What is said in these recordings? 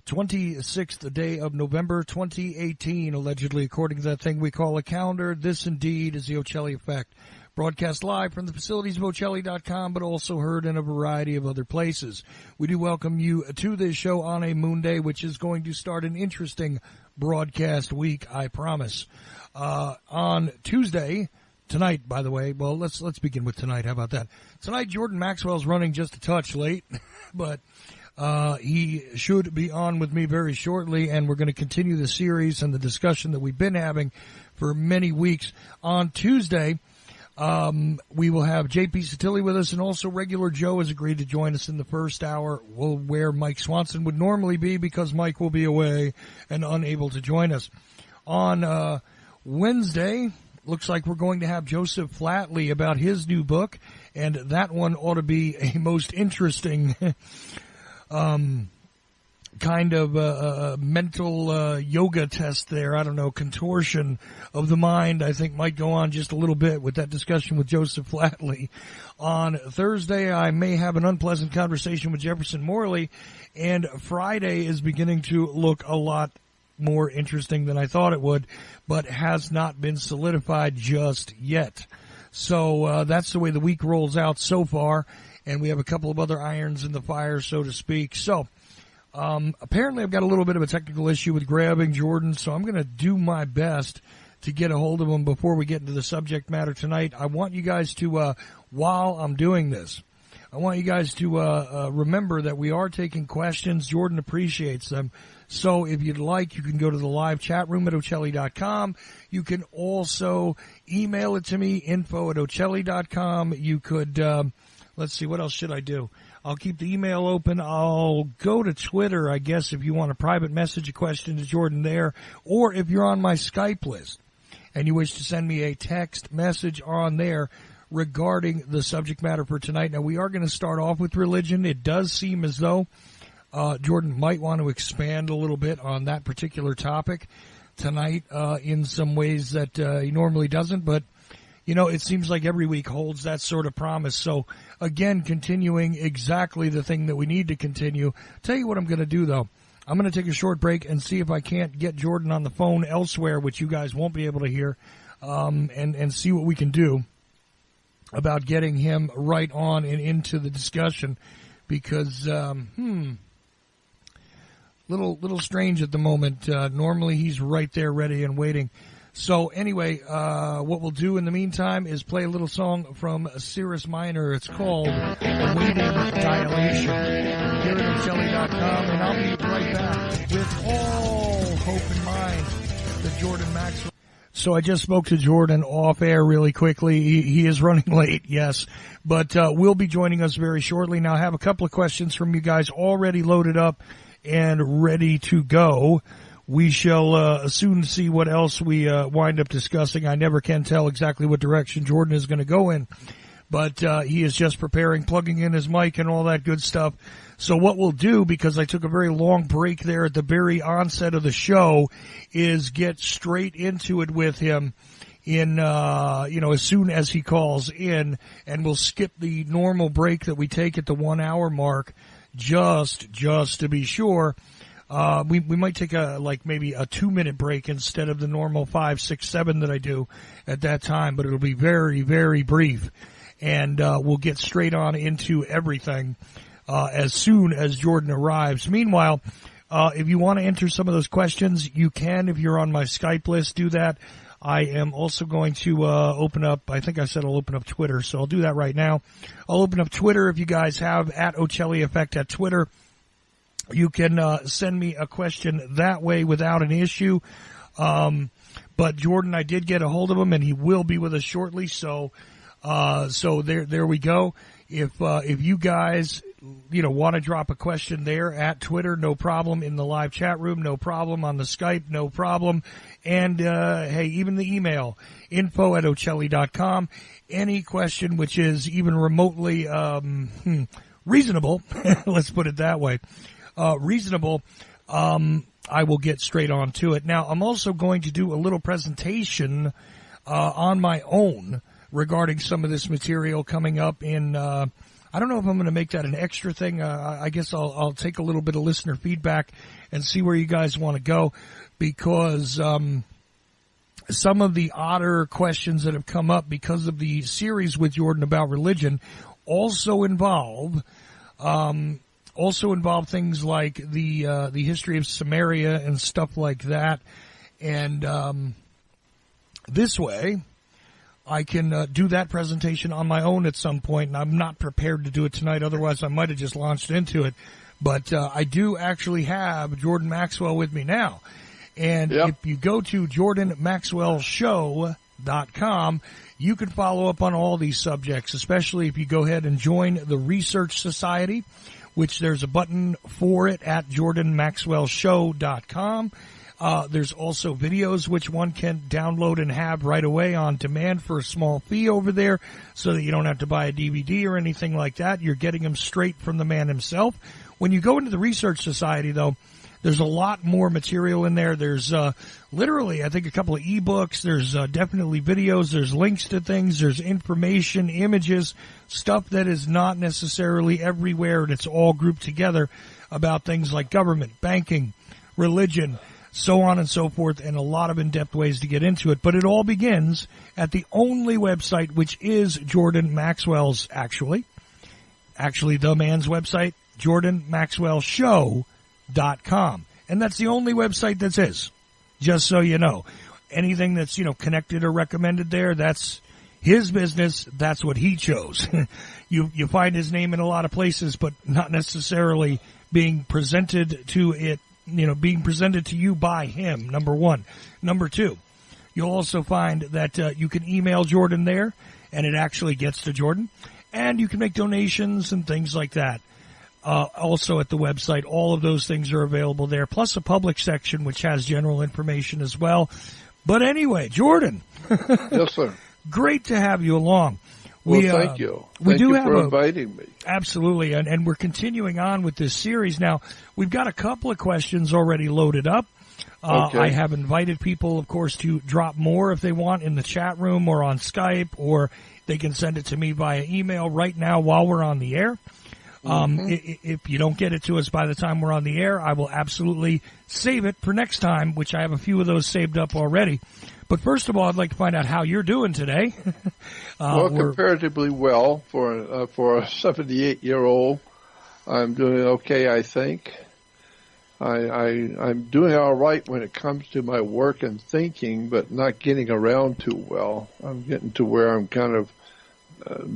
26th day of November 2018, allegedly, according to that thing we call a calendar. This indeed is the Ocelli Effect. Broadcast live from the facilities of Ocelli.com, but also heard in a variety of other places. We do welcome you to this show on a moon day, which is going to start an interesting broadcast week, I promise. On Tuesday, tonight, by the way, well, let's begin with tonight. How about that? Tonight, Jordan Maxwell's running just a touch late, but he should be on with me very shortly, and we're going to continue the series and the discussion that we've been having for many weeks. On Tuesday, we will have J.P. Satilli with us, and also regular Joe has agreed to join us in the first hour, where Mike Swanson would normally be, because Mike will be away and unable to join us. On Wednesday, looks like we're going to have Joseph Flatley about his new book, and that one ought to be a most interesting kind of mental yoga test there. I don't know, contortion of the mind, I think, might go on just a little bit with that discussion with Joseph Flatley. On Thursday, I may have an unpleasant conversation with Jefferson Morley, and Friday is beginning to look a lot more interesting than I thought it would, but has not been solidified just yet. So that's the way the week rolls out so far, and we have a couple of other irons in the fire, so to speak. So apparently I've got a little bit of a technical issue with grabbing Jordan, so I'm going to do my best to get a hold of him before we get into the subject matter tonight. I want you guys to, while I'm doing this, I want you guys to remember that we are taking questions. Jordan appreciates them. So if you'd like, you can go to the live chat room at Ocelli.com. You can also email it to me, info@Ocelli.com. You could, let's see, what else should I do? I'll keep the email open. I'll go to Twitter, I guess, if you want a private message, a question to Jordan there. Or if you're on my Skype list and you wish to send me a text message on there regarding the subject matter for tonight. Now, we are going to start off with religion. It does seem as though Jordan might want to expand a little bit on that particular topic tonight in some ways that he normally doesn't. But, you know, it seems like every week holds that sort of promise. So, again, continuing exactly the thing that we need to continue. Tell you what I'm going to do, though. I'm going to take a short break and see if I can't get Jordan on the phone elsewhere, which you guys won't be able to hear, and see what we can do about getting him right on and into the discussion, because little strange at the moment. Normally he's right there ready and waiting. So anyway, what we'll do in the meantime is play a little song from Cirrus Minor. It's called Awaiting Dilation. Here at Ocelli.com, and I'll be right back with all hope in mind that Jordan Maxwell. So I just spoke to Jordan off air really quickly. He is running late, yes, but will be joining us very shortly. Now I have a couple of questions from you guys already loaded up and ready to go. We shall soon see what else we wind up discussing. I never can tell exactly what direction Jordan is going to go in, but he is just preparing, plugging in his mic and all that good stuff. So what we'll do, because I took a very long break there at the very onset of the show, is get straight into it with him in, as soon as he calls in, and we'll skip the normal break that we take at the 1 hour mark, just to be sure. We might take maybe a 2-minute break instead of the normal 5, 6, 7 that I do at that time, but it'll be very, very brief, and we'll get straight on into everything as soon as Jordan arrives. Meanwhile, if you want to enter some of those questions, you can. If you're on my Skype list, do that. I am also going to open up, I think I said I'll open up Twitter, so I'll do that right now. I'll open up Twitter if you guys have, at Ocelli Effect at Twitter. You can send me a question that way without an issue. But Jordan, I did get a hold of him, and he will be with us shortly. So there we go. If you guys, want to drop a question there at Twitter, no problem. In the live chat room, no problem. On the Skype, no problem. And, hey, even the email, info@Ocelli.com. Any question which is even remotely, reasonable, let's put it that way, reasonable, I will get straight on to it. Now, I'm also going to do a little presentation, on my own regarding some of this material coming up in, I don't know if I'm going to make that an extra thing. I guess I'll take a little bit of listener feedback and see where you guys want to go, because some of the odder questions that have come up because of the series with Jordan about religion also involve things like the history of Samaria and stuff like that. And this way, I can do that presentation on my own at some point, and I'm not prepared to do it tonight. Otherwise, I might have just launched into it. But I do actually have Jordan Maxwell with me now. And if you go to jordanmaxwellshow.com, you can follow up on all these subjects, especially if you go ahead and join the Research Society, which there's a button for it at jordanmaxwellshow.com. There's also videos which one can download and have right away on demand for a small fee over there, so that you don't have to buy a DVD or anything like that. You're getting them straight from the man himself. When you go into the Research Society, though, there's a lot more material in there. There's literally, I think, a couple of ebooks. There's definitely videos. There's links to things. There's information, images, stuff that is not necessarily everywhere, and it's all grouped together about things like government, banking, religion, so on and so forth, and a lot of in-depth ways to get into it. But it all begins at the only website, which is Jordan Maxwell's, actually the man's website, jordanmaxwellshow.com. And that's the only website that's his, just so you know. Anything that's, connected or recommended there, that's his business. That's what he chose. You find his name in a lot of places, but not necessarily being presented to it, being presented to you by him, number one. Number two, you'll also find that you can email Jordan there, and it actually gets to Jordan. And you can make donations and things like that. Also at the website, all of those things are available there, plus a public section which has general information as well. But anyway, Jordan. Yes, sir. Great to have you along. Well, thank you. Thank you for inviting me. Absolutely, and we're continuing on with this series. Now, we've got a couple of questions already loaded up. Okay. I have invited people, of course, to drop more if they want in the chat room or on Skype, or they can send it to me via email right now while we're on the air. If you don't get it to us by the time we're on the air, I will absolutely save it for next time, which I have a few of those saved up already. But first of all, I'd like to find out how you're doing today. Well, comparatively well for a 78-year-old. I'm doing okay, I think. I'm doing all right when it comes to my work and thinking, but not getting around too well. I'm getting to where I'm kind of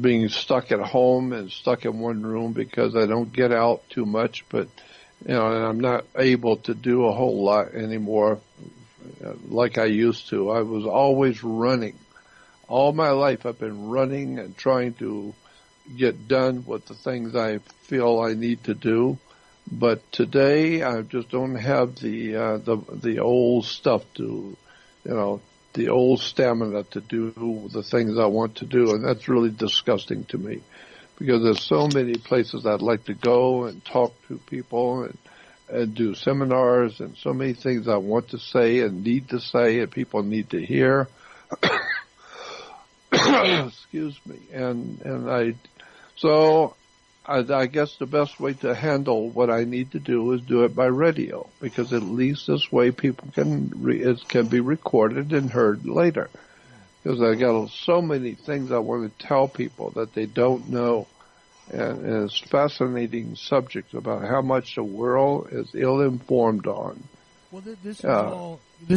being stuck at home and stuck in one room because I don't get out too much, but and I'm not able to do a whole lot anymore like I used to. I was always running. All my life I've been running and trying to get done with the things I feel I need to do. But today I just don't have the old stuff to, the old stamina to do the things I want to do, and that's really disgusting to me, because there's so many places I'd like to go and talk to people and do seminars, and so many things I want to say and need to say and people need to hear. Excuse me. I guess the best way to handle what I need to do is do it by radio, because at least this way people it can be recorded and heard later. Because I got so many things I want to tell people that they don't know, and it's fascinating subjects about how much the world is ill-informed on. Well, this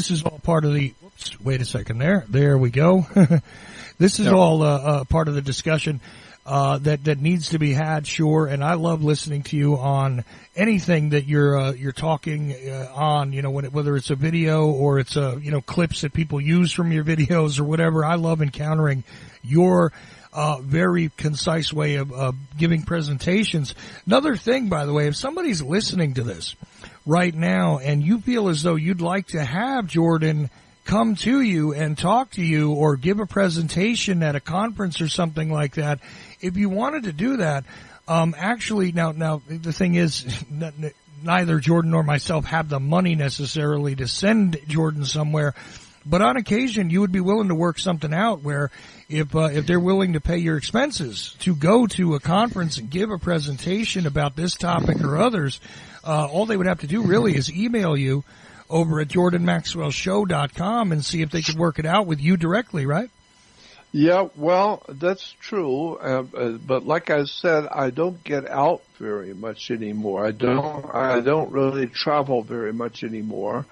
is all part of the. Whoops! Wait a second. There we go. This is all part of the discussion. That needs to be had, sure, and I love listening to you on anything that you're talking on. Whether it's a video or it's clips that people use from your videos or whatever. I love encountering your very concise way of giving presentations. Another thing, by the way, if somebody's listening to this right now and you feel as though you'd like to have Jordan come to you and talk to you or give a presentation at a conference or something like that, if you wanted to do that, actually, now the thing is, neither Jordan nor myself have the money necessarily to send Jordan somewhere. But on occasion, you would be willing to work something out where if they're willing to pay your expenses to go to a conference and give a presentation about this topic or others, all they would have to do really is email you over at jordanmaxwellshow.com and see if they could work it out with you directly, right? Yeah, well, that's true. But like I said, I don't get out very much anymore. I don't really travel very much anymore.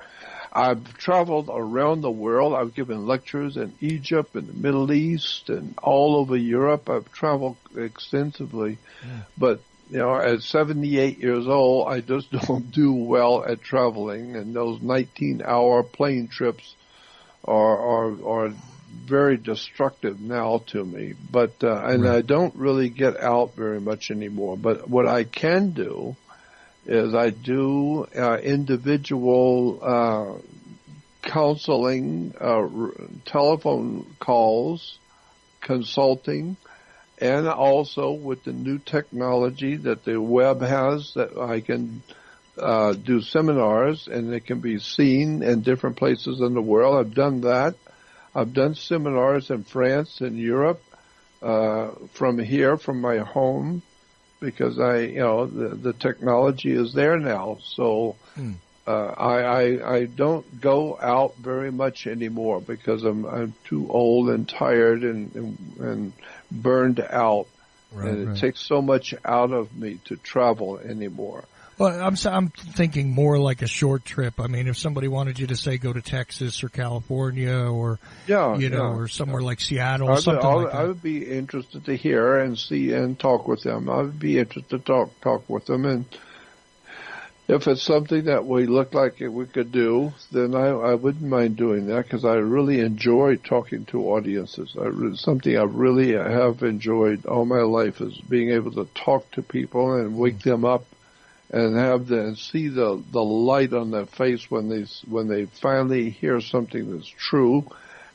I've traveled around the world. I've given lectures in Egypt and the Middle East and all over Europe. I've traveled extensively. Yeah. But, at 78 years old, I just don't do well at traveling. And those 19-hour plane trips are very destructive now to me. But, and I don't really get out very much anymore. But what I can do is I do individual counseling, telephone calls, consulting, and also with the new technology that the web has, that I can do seminars, and it can be seen in different places in the world. I've done that. I've done seminars in France and Europe from here, from my home, because the technology is there now. So I don't go out very much anymore because I'm too old and tired and burned out. Right. It takes so much out of me to travel anymore. Well, I'm thinking more like a short trip. I mean, if somebody wanted you to say go to Texas or California or or somewhere like Seattle, something like that. I would be interested to hear and see and talk with them. I would be interested to talk with them, and if it's something that we look like we could do, then I wouldn't mind doing that, because I really enjoy talking to audiences. Something I really have enjoyed all my life is being able to talk to people and wake them up and see the light on their face when they finally hear something that's true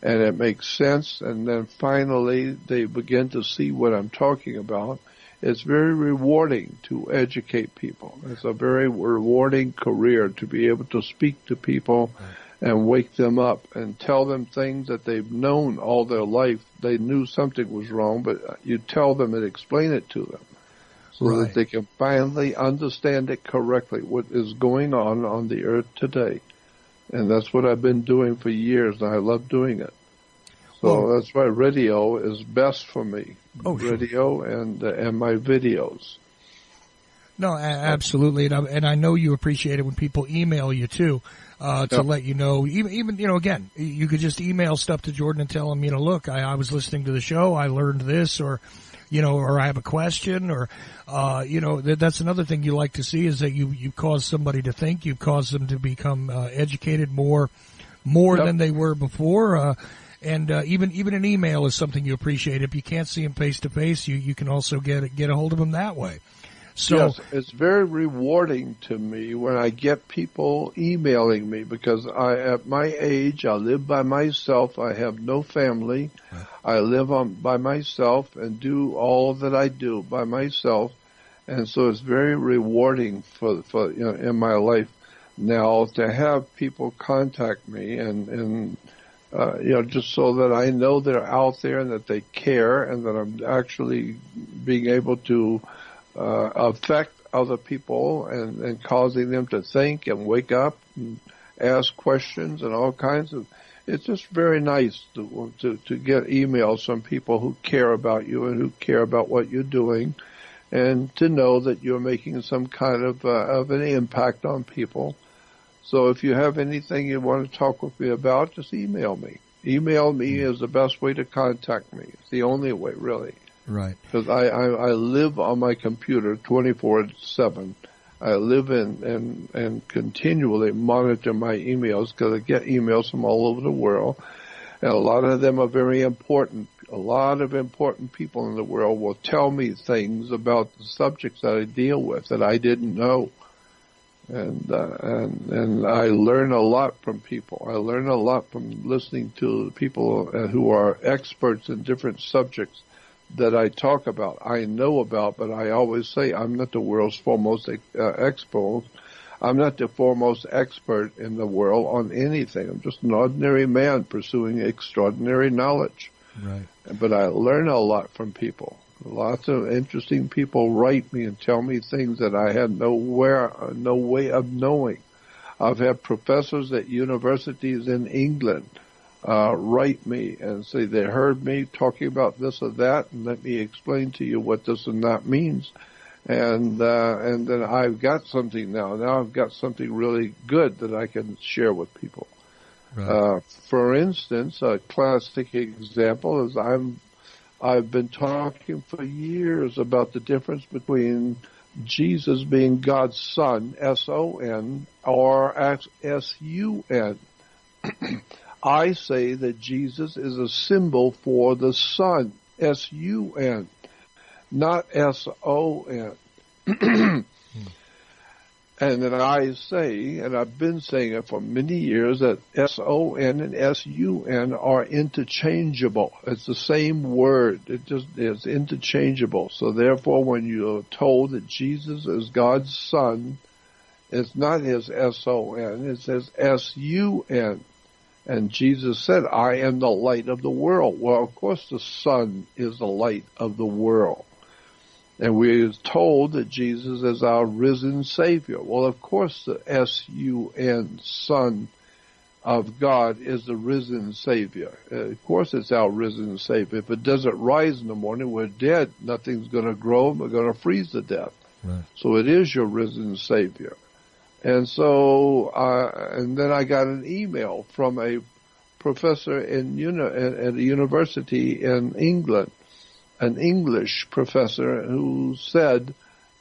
and it makes sense, and then finally they begin to see what I'm talking about. It's very rewarding to educate people. It's a very rewarding career to be able to speak to people and wake them up and tell them things that they've known all their life. They knew something was wrong, but you tell them and explain it to them so that they can finally understand it correctly, what is going on the earth today. And that's what I've been doing for years, and I love doing it. So that's why radio is best for me. Radio and my videos. No, absolutely, and I know you appreciate it when people email you too, to let you know. Even again, you could just email stuff to Jordan and tell him, look, I was listening to the show, I learned this, or or I have a question, or that's another thing you like to see, is that you cause somebody to think, you cause them to become educated more than they were before. And even an email is something you appreciate. If you can't see them face to face, you can also get a hold of them that way. So yes, it's very rewarding to me when I get people emailing me, because at my age, I live by myself. I have no family. I live by myself and do all that I do by myself, and so it's very rewarding for in my life now to have people contact me and just so that I know they're out there and that they care, and that I'm actually being able to affect other people and causing them to think and wake up and ask questions and all kinds of. It's just very nice to get emails from people who care about you and who care about what you're doing, and to know that you're making some kind of an impact on people. So if you have anything you want to talk with me about, just email me. Email me is the best way to contact me. It's the only way, really. Right. Because I live on my computer 24/7. I live and continually monitor my emails, because I get emails from all over the world. And a lot of them are very important. A lot of important people in the world will tell me things about the subjects that I deal with that I didn't know. And I learn a lot from people. I learn a lot from listening to people who are experts in different subjects that I talk about, I know about, but I always say I'm not the world's foremost expert. I'm not the foremost expert in the world on anything. I'm just an ordinary man pursuing extraordinary knowledge. Right. But I learn a lot from people. Lots of interesting people write me and tell me things that I had no way of knowing. I've had professors at universities in England write me and say they heard me talking about this or that, and let me explain to you what this and that means. And then I've got something now. Now I've got something really good that I can share with people. Right. For instance, a classic example is I've been talking for years about the difference between Jesus being God's Son, S-O-N, or S-U-N. I say that Jesus is a symbol for the Son, S-U-N, not S-O-N. And then I say, and I've been saying it for many years, that S-O-N and S-U-N are interchangeable. It's the same word. It just is interchangeable. So therefore, when you're told that Jesus is God's Son, it's not his S-O-N, it says S-U-N. And Jesus said, I am the light of the world. Well, of course the Son is the light of the world. And we're told that Jesus is our risen Savior. Well, of course the S-U-N, Son of God, is the risen Savior. Of course it's our risen Savior. If it doesn't rise in the morning, we're dead. Nothing's going to grow. We're going to freeze to death. Right. So it is your risen Savior. And so, and then I got an email from a professor at a university in England, an English professor, who said,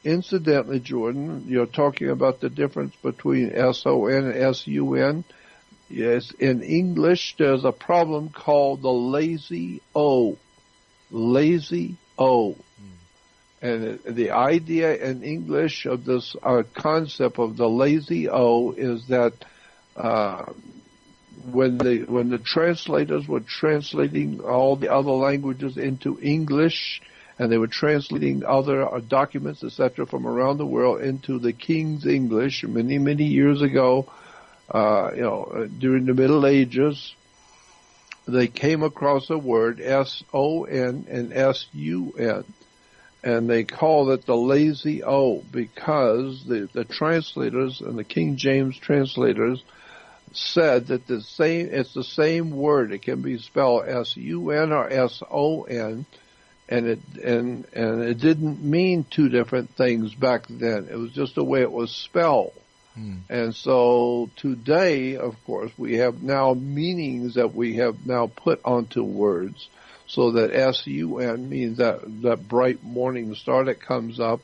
incidentally, Jordan, you're talking about the difference between S-O-N and S-U-N. Yes, in English, there's a problem called the lazy O. Lazy O. And the idea in English of this concept of the lazy O is that when the translators were translating all the other languages into English, and they were translating other documents, etc., from around the world into the King's English many, many years ago, during the Middle Ages, they came across a word, S-O-N and S-U-N. And they called it the lazy O because the translators and the King James translators said that it's the same word. It can be spelled S-U-N or S-O-N, and it didn't mean two different things back then. It was just the way it was spelled. And so today, of course, we have now meanings that we have now put onto words. So that S-U-N means that bright morning star that comes up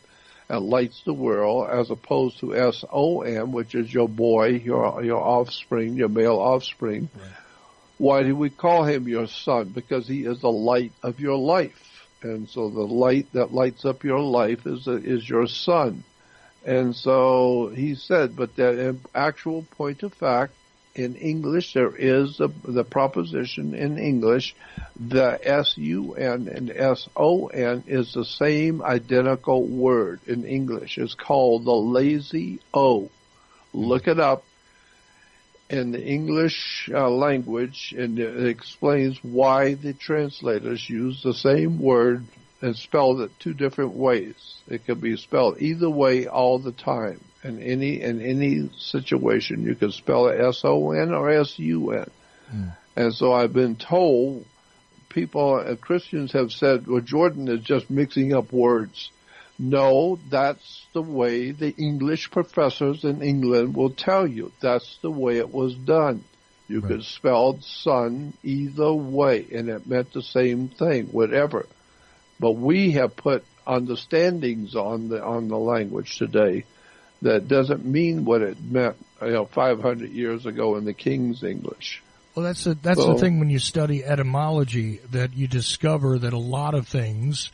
and lights the world, as opposed to S-O-N, which is your boy, your offspring, your male offspring. Right. Why do we call him your son? Because he is the light of your life. And so the light that lights up your life is your son. And so he said, but that actual point of fact, in English, there is the proposition in English, the S-U-N and S-O-N is the same identical word in English. It's called the lazy O. Look it up in the English language, and it explains why the translators use the same word and spelled it two different ways. It can be spelled either way all the time. In any situation, you can spell it S-O-N or S-U-N. And so I've been told, Christians have said, well, Jordan is just mixing up words. No, that's the way the English professors in England will tell you. That's the way it was done. You could spell son either way, and it meant the same thing, whatever. But we have put understandings on the language today that doesn't mean what it meant, 500 years ago in the King's English. Well, that's the thing when you study etymology, that you discover that a lot of things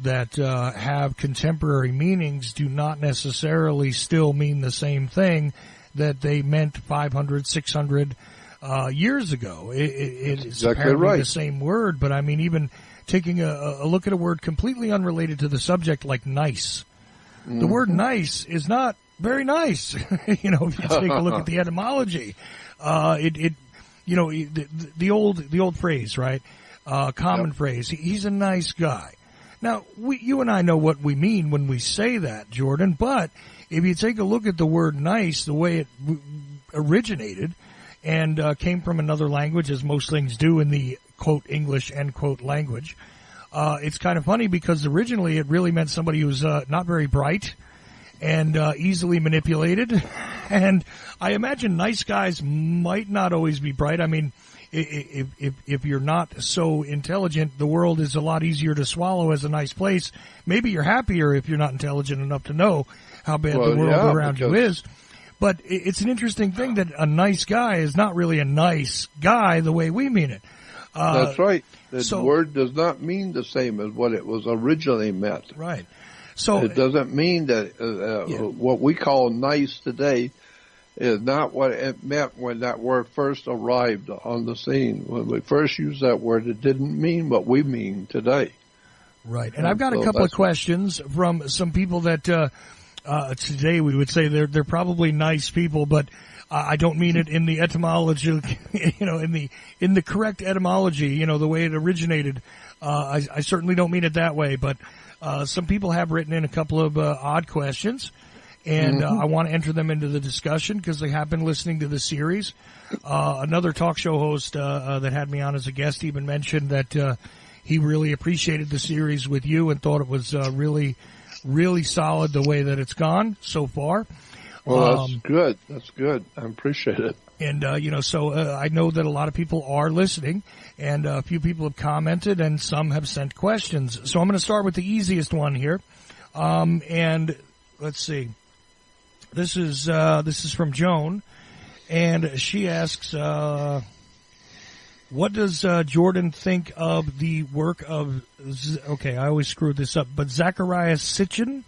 that have contemporary meanings do not necessarily still mean the same thing that they meant 500, 600 years ago. It is exactly apparently right. The same word, but I mean, even taking a look at a word completely unrelated to the subject like nice. The word nice is not Very nice. If you take a look at the etymology, the old phrase, right? Common phrase. He's a nice guy. Now, you and I know what we mean when we say that, Jordan, but if you take a look at the word nice, the way it originated and came from another language, as most things do in the, quote, English, end quote, language, it's kind of funny because originally it really meant somebody who's not very bright and easily manipulated. And I imagine nice guys might not always be bright. I mean, if you're not so intelligent, the world is a lot easier to swallow as a nice place. Maybe you're happier if you're not intelligent enough to know how bad the world around you is. But it's an interesting thing that a nice guy is not really a nice guy the way we mean it. That's right. The word does not mean the same as what it was originally meant. Right. So it doesn't mean that what we call nice today is not what it meant when that word first arrived on the scene. When we first used that word, it didn't mean what we mean today. Right. And I've got a couple of questions from some people that today we would say they're probably nice people, but I don't mean it in the etymology, in the correct etymology, the way it originated. I certainly don't mean it that way, but some people have written in a couple of odd questions. And I want to enter them into the discussion because they have been listening to the series. Another talk show host that had me on as a guest even mentioned that he really appreciated the series with you and thought it was really, really solid the way that it's gone so far. Well, that's good. That's good. I appreciate it. And, so I know that a lot of people are listening, and a few people have commented, and some have sent questions. So I'm going to start with the easiest one here. And let's see. This is from Joan, and she asks, what does Jordan think of the work of, I always screw this up, but Zacharias Sitchin,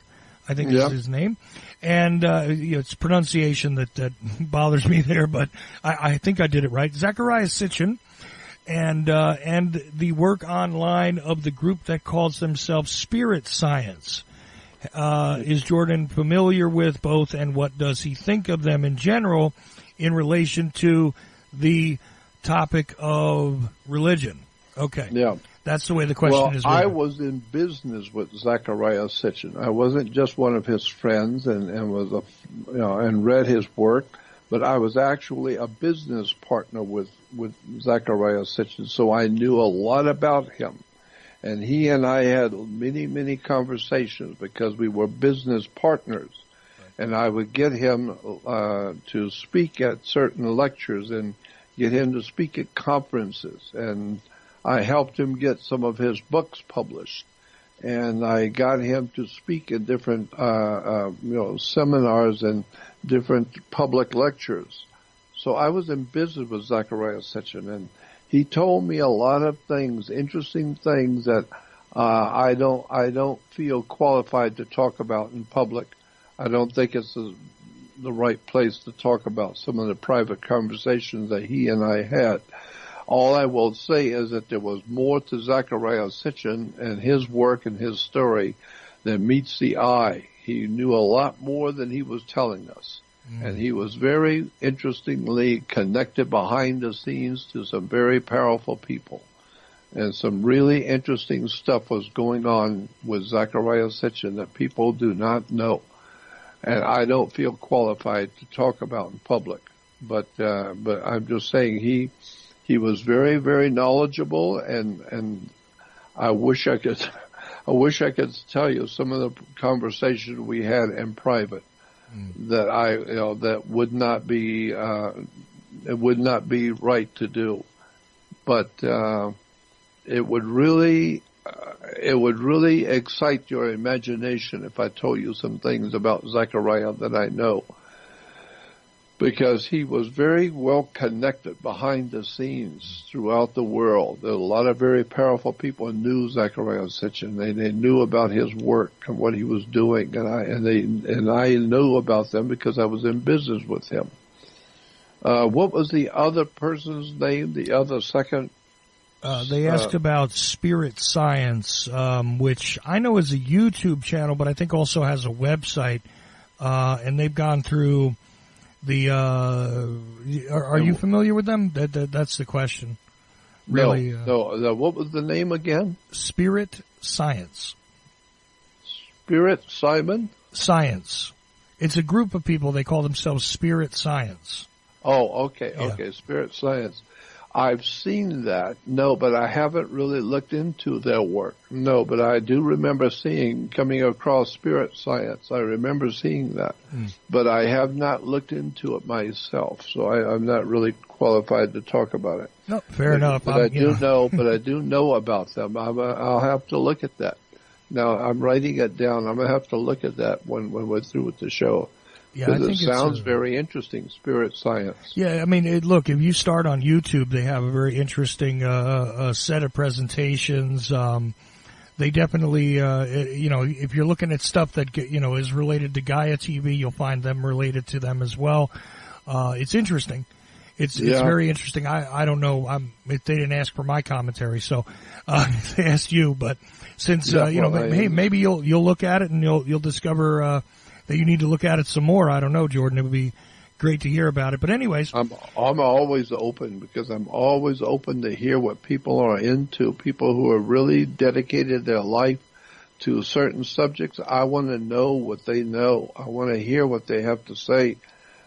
I think is his name, and it's pronunciation that bothers me there, but I think I did it right. Zacharias Sitchin, and the work online of the group that calls themselves Spirit Science. Is Jordan familiar with both, and what does he think of them in general in relation to the topic of religion? Okay. Yeah. That's the way the question is written. I was in business with Zacharias Sitchin. I wasn't just one of his friends and was and read his work, but I was actually a business partner with Zacharias Sitchin, so I knew a lot about him. And he and I had many, many conversations because we were business partners. Right. And I would get him to speak at certain lectures and get him to speak at conferences. And I helped him get some of his books published. And I got him to speak in different, seminars and different public lectures. So I was in business with Zacharias Sitchin, and he told me a lot of things, interesting things that I don't feel qualified to talk about in public. I don't think it's the right place to talk about some of the private conversations that he and I had. All I will say is that there was more to Zacharias Sitchin and his work and his story than meets the eye. He knew a lot more than he was telling us. And he was very interestingly connected behind the scenes to some very powerful people. And some really interesting stuff was going on with Zacharias Sitchin that people do not know. And I don't feel qualified to talk about in public. But I'm just saying he was very, very knowledgeable, and I wish I could tell you some of the conversations we had in private. That that would not be it would not be right to do, but it would really excite your imagination if I told you some things about Zechariah that I know, because he was very well connected behind the scenes throughout the world. There were a lot of very powerful people who knew Zacharias Sitchin. They knew about his work and what he was doing, and I knew about them because I was in business with him. What was the other person's name? The other second? They asked about Spirit Science, which I know is a YouTube channel, but I think also has a website. and they've gone through the. Are you familiar with them? That's the question. Really? No. What was the name again? Spirit Science. Spirit Simon? Science. It's a group of people. They call themselves Spirit Science. Oh, okay, Yeah. okay. Spirit Science. I've seen that. No, but I haven't really looked into their work. No, but I do remember coming across Spirit Science. I remember seeing that. But I have not looked into it myself, so I'm not really qualified to talk about it. No, fair enough. But I do know about them. I'll have to look at that. Now, I'm writing it down. I'm going to have to look at that when we're through with the show. Yeah, I think it sounds very interesting, Spirit Science. Yeah, I mean, look, if you start on YouTube, they have a very interesting set of presentations. They definitely, if you're looking at stuff that, is related to Gaia TV, you'll find them related to them as well. It's interesting. It's very interesting. I don't know. They didn't ask for my commentary, so they asked you. But since maybe you'll look at it and you'll discover that you need to look at it some more. I don't know, Jordan. It would be great to hear about it. But anyways, I'm always open because I'm always open to hear what people are into. People who have really dedicated their life to certain subjects. I want to know what they know. I want to hear what they have to say.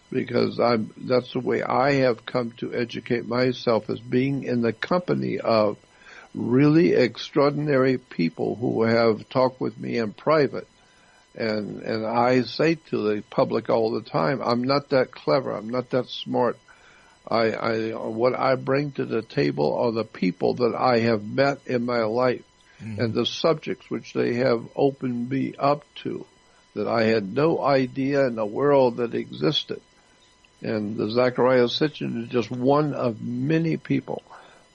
Because that's the way I have come to educate myself, as being in the company of really extraordinary people who have talked with me in private. And I say to the public all the time, I'm not that clever. I'm not that smart. What I bring to the table are the people that I have met in my life and the subjects which they have opened me up to that I had no idea in the world that existed. And the Zachariah Sitchin is just one of many people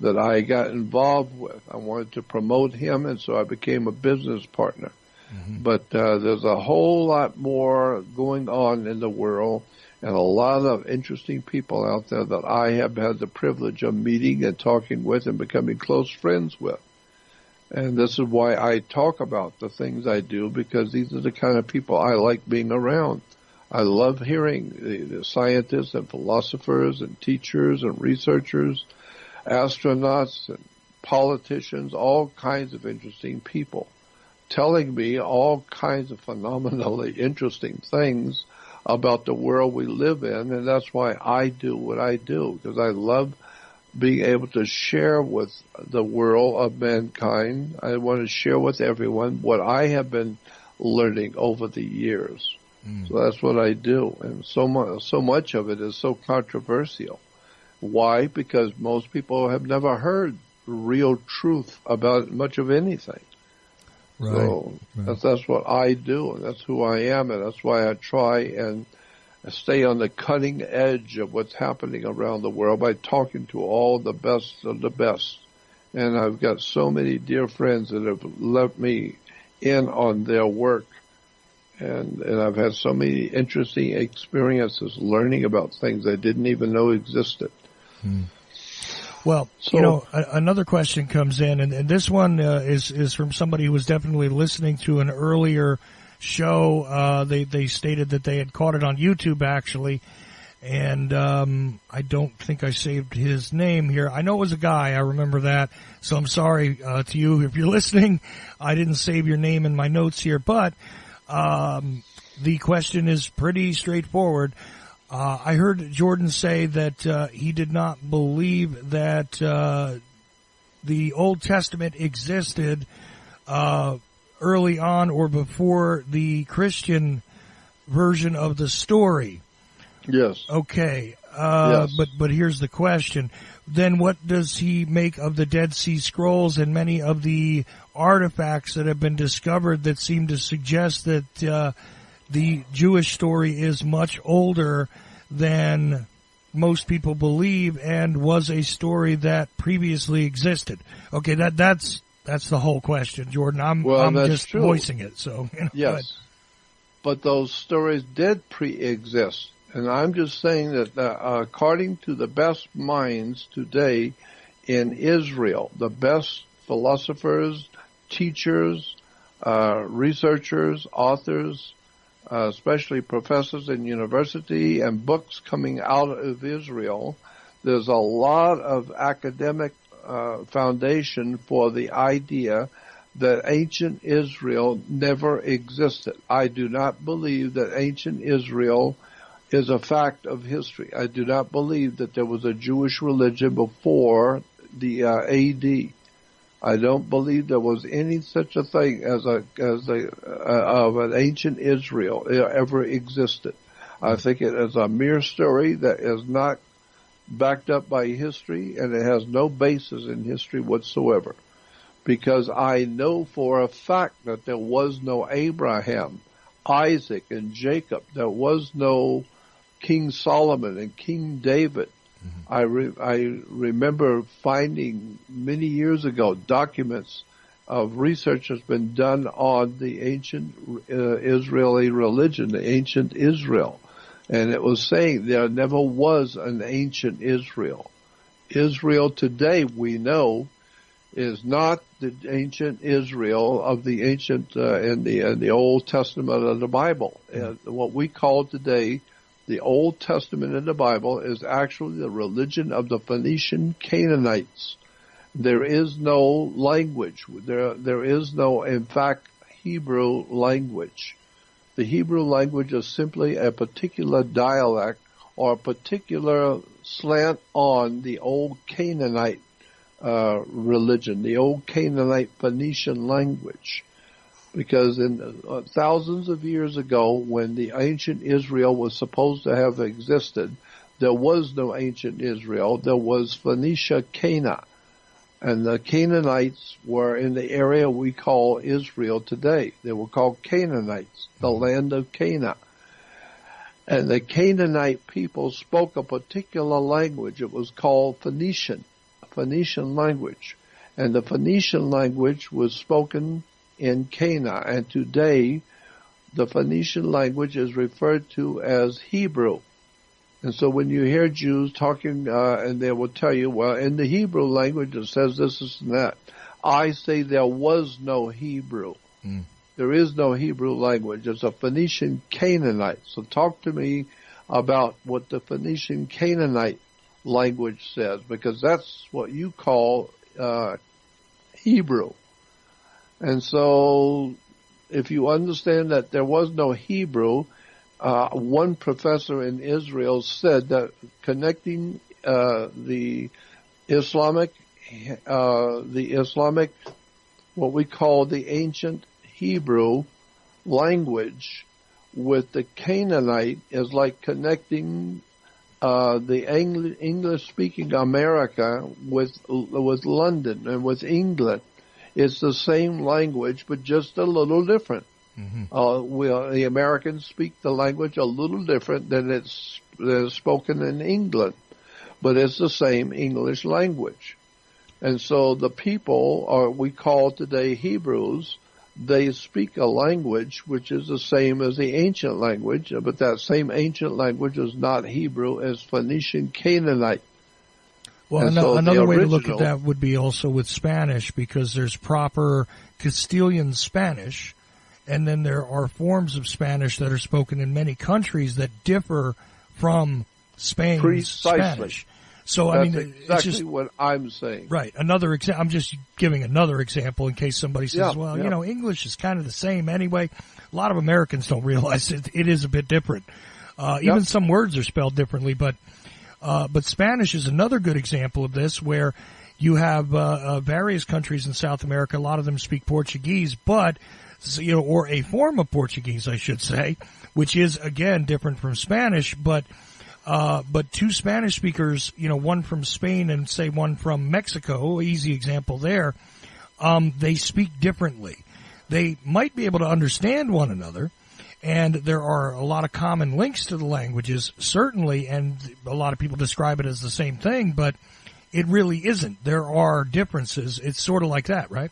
that I got involved with. I wanted to promote him, and so I became a business partner. But there's a whole lot more going on in the world, and a lot of interesting people out there that I have had the privilege of meeting and talking with and becoming close friends with. And this is why I talk about the things I do, because these are the kind of people I like being around. I love hearing the scientists and philosophers and teachers and researchers, astronauts and politicians, all kinds of interesting people, telling me all kinds of phenomenally interesting things about the world we live in. And that's why I do what I do, because I love being able to share with the world of mankind. I want to share with everyone what I have been learning over the years. So that's what I do. And so much of it is so controversial. Why? Because most people have never heard real truth about much of anything. Right. So that's what I do, and that's who I am, and that's why I try and stay on the cutting edge of what's happening around the world by talking to all the best of the best. And I've got so many dear friends that have let me in on their work. And I've had so many interesting experiences learning about things I didn't even know existed. Well, another question comes in, and this one is from somebody who was definitely listening to an earlier show. They stated that they had caught it on YouTube, actually, and I don't think I saved his name here. I know it was a guy. I remember that. So I'm sorry to you if you're listening. I didn't save your name in my notes here, but the question is pretty straightforward. I heard Jordan say that he did not believe that the Old Testament existed early on or before the Christian version of the story. Yes. Okay. Yes. But here's the question. Then what does he make of the Dead Sea Scrolls and many of the artifacts that have been discovered that seem to suggest that the Jewish story is much older than most people believe and was a story that previously existed? Okay, that's the whole question, Jordan. I'm just true. Voicing it. So yes, but those stories did pre-exist. And I'm just saying that according to the best minds today in Israel, the best philosophers, teachers, researchers, authors, especially professors in university and books coming out of Israel. There's a lot of academic foundation for the idea that ancient Israel never existed. I do not believe that ancient Israel is a fact of history. I do not believe that there was a Jewish religion before the AD. I don't believe there was any such a thing as of an ancient Israel ever existed. I think it is a mere story that is not backed up by history, and it has no basis in history whatsoever. Because I know for a fact that there was no Abraham, Isaac, and Jacob. There was no King Solomon and King David. Mm-hmm. I remember finding many years ago documents of research that's been done on the ancient Israeli religion, the ancient Israel. And it was saying there never was an ancient Israel. Israel today, we know, is not the ancient Israel of the ancient in the Old Testament of the Bible. And what we call today the Old Testament in the Bible is actually the religion of the Phoenician Canaanites. There is no language. There is no, in fact, Hebrew language. The Hebrew language is simply a particular dialect or a particular slant on the old Canaanite religion, the old Canaanite Phoenician language. Because in thousands of years ago, when the ancient Israel was supposed to have existed, there was no ancient Israel. There was Phoenicia, Cana. And the Canaanites were in the area we call Israel today. They were called Canaanites, the land of Cana. And the Canaanite people spoke a particular language. It was called Phoenician language. And the Phoenician language was spoken in Cana. And today, the Phoenician language is referred to as Hebrew. And so when you hear Jews talking, and they will tell you, well, in the Hebrew language it says this, this, and that. I say there was no Hebrew. There is no Hebrew language. It's a Phoenician Canaanite. So talk to me about what the Phoenician Canaanite language says, because that's what you call Hebrew. And so if you understand that there was no Hebrew, one professor in Israel said that connecting the Islamic, what we call the ancient Hebrew language with the Canaanite is like connecting the English-speaking America with London and with England. It's the same language, but just a little different. The Americans speak the language a little different than it's spoken in England, but it's the same English language. And so the people, or we call today Hebrews, they speak a language which is the same as the ancient language, but that same ancient language is not Hebrew, as Phoenician Canaanite. Well, another way to look at that would be also with Spanish, because there's proper Castilian Spanish, and then there are forms of Spanish that are spoken in many countries that differ from Spain's Spanish. So, that's I mean, exactly it's just what I'm saying. Right. I'm just giving another example in case somebody says, you know, English is kind of the same anyway. A lot of Americans don't realize it is a bit different. Even some words are spelled differently, but Spanish is another good example of this, where you have various countries in South America. A lot of them speak Portuguese, but or a form of Portuguese, I should say, which is again different from Spanish. But two Spanish speakers, one from Spain and say one from Mexico, easy example there. They speak differently. They might be able to understand one another. And there are a lot of common links to the languages, certainly, and a lot of people describe it as the same thing, but it really isn't. There are differences. It's sort of like that, right?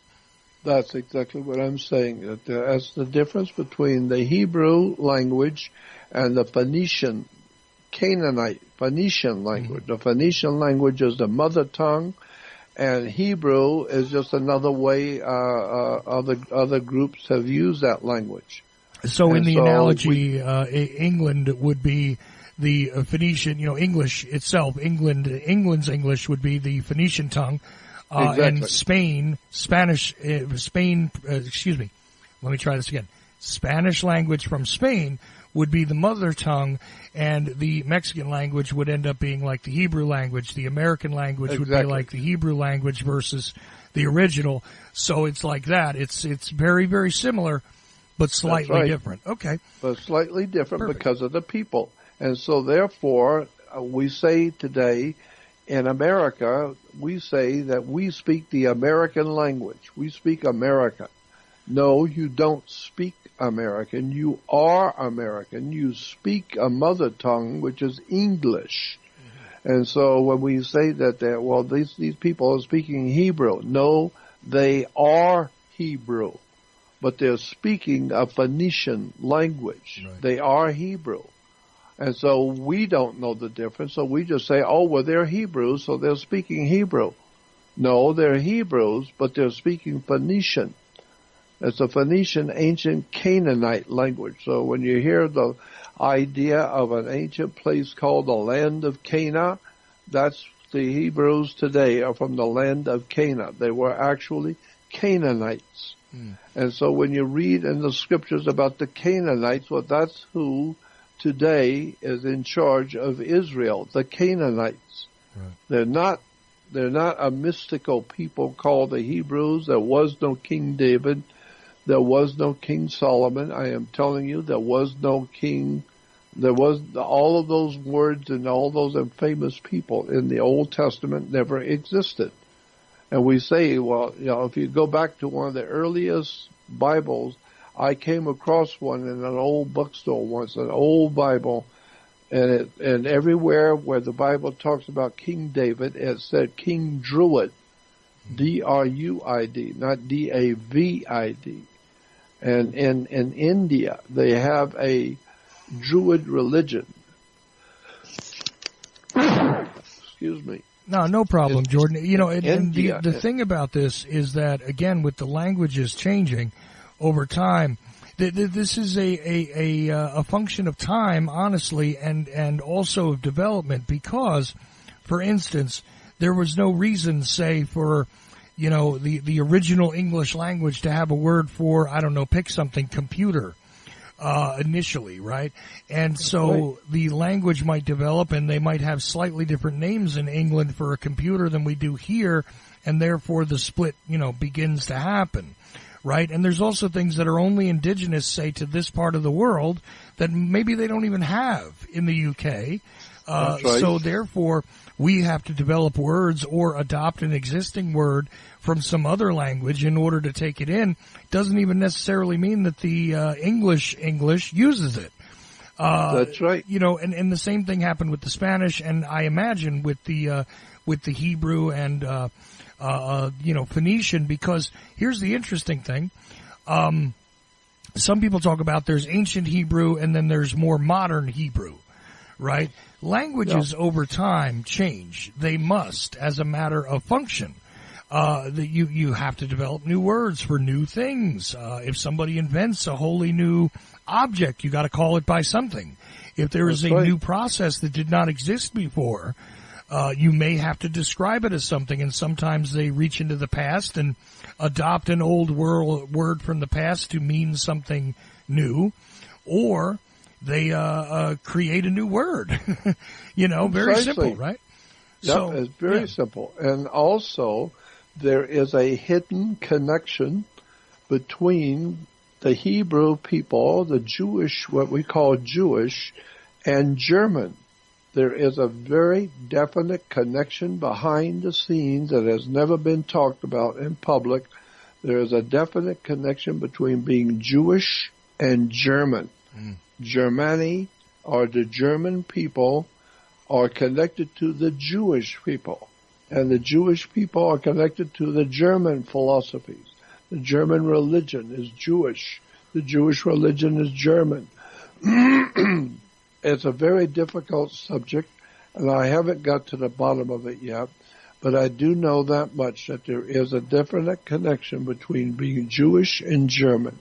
That's exactly what I'm saying. That's the difference between the Hebrew language and the Phoenician Canaanite Phoenician language. The Phoenician language is the mother tongue, and Hebrew is just another way other groups have used that language. So in the analogy, England would be the Phoenician, English itself. England's English would be the Phoenician tongue, and Spain, excuse me. Let me try this again. Spanish language from Spain would be the mother tongue, and the Mexican language would end up being like the Hebrew language. The American language would be like the Hebrew language versus the original. So it's like that. It's very, very similar, but slightly different. Okay. But slightly different. Perfect. Because of the people. And so therefore, we say today in America, we say that we speak the American language. We speak American. No, you don't speak American. You are American. You speak a mother tongue, which is English. Mm-hmm. And so when we say that, these people are speaking Hebrew. No, they are Hebrew. But they're speaking a Phoenician language. Right. They are Hebrew. And so we don't know the difference. So we just say, they're Hebrews, so they're speaking Hebrew. No, they're Hebrews, but they're speaking Phoenician. It's a Phoenician ancient Canaanite language. So when you hear the idea of an ancient place called the land of Cana, that's the Hebrews today are from the land of Cana. They were actually Canaanites. Mm. And so when you read in the scriptures about the Canaanites, that's who today is in charge of Israel, the Canaanites. Right. They're not a mystical people called the Hebrews. There was no King David. There was no King Solomon. I am telling you, there was no king. There was all of those words and all those famous people in the Old Testament never existed. And we say, if you go back to one of the earliest Bibles, I came across one in an old bookstore once, an old Bible, and everywhere where the Bible talks about King David, it said King Druid, D-R-U-I-D, not D-A-V-I-D. And in India, they have a Druid religion. Excuse me. No problem, Jordan. And the thing about this is that, again, with the languages changing over time, this is a function of time, honestly, and also of development. Because, for instance, there was no reason, say, for the original English language to have a word for, pick something, computer, initially, right? And so the language might develop, and they might have slightly different names in England for a computer than we do here, and therefore the split, begins to happen, right? And there's also things that are only indigenous, say, to this part of the world that maybe they don't even have in the UK. So therefore, we have to develop words or adopt an existing word from some other language in order to take it in. Doesn't even necessarily mean that the English uses it. That's right. And the same thing happened with the Spanish, and I imagine with the Hebrew and Phoenician. Because here's the interesting thing. Some people talk about there's ancient Hebrew and then there's more modern Hebrew, right? Languages over time change. They must, as a matter of function. You have to develop new words for new things. If somebody invents a wholly new object, you got to call it by something. If there is a new process that did not exist before, you may have to describe it as something. And sometimes they reach into the past and adopt an old word from the past to mean something new, or they create a new word. Very simple, right? Yeah, so, it's very simple. And also, there is a hidden connection between the Hebrew people, the Jewish, what we call Jewish, and German. There is a very definite connection behind the scenes that has never been talked about in public. There is a definite connection between being Jewish and German. Germany, or the German people, are connected to the Jewish people. And the Jewish people are connected to the German philosophies. The German religion is Jewish. The Jewish religion is German. It's a very difficult subject, and I haven't got to the bottom of it yet. But I do know that much, that there is a definite connection between being Jewish and German.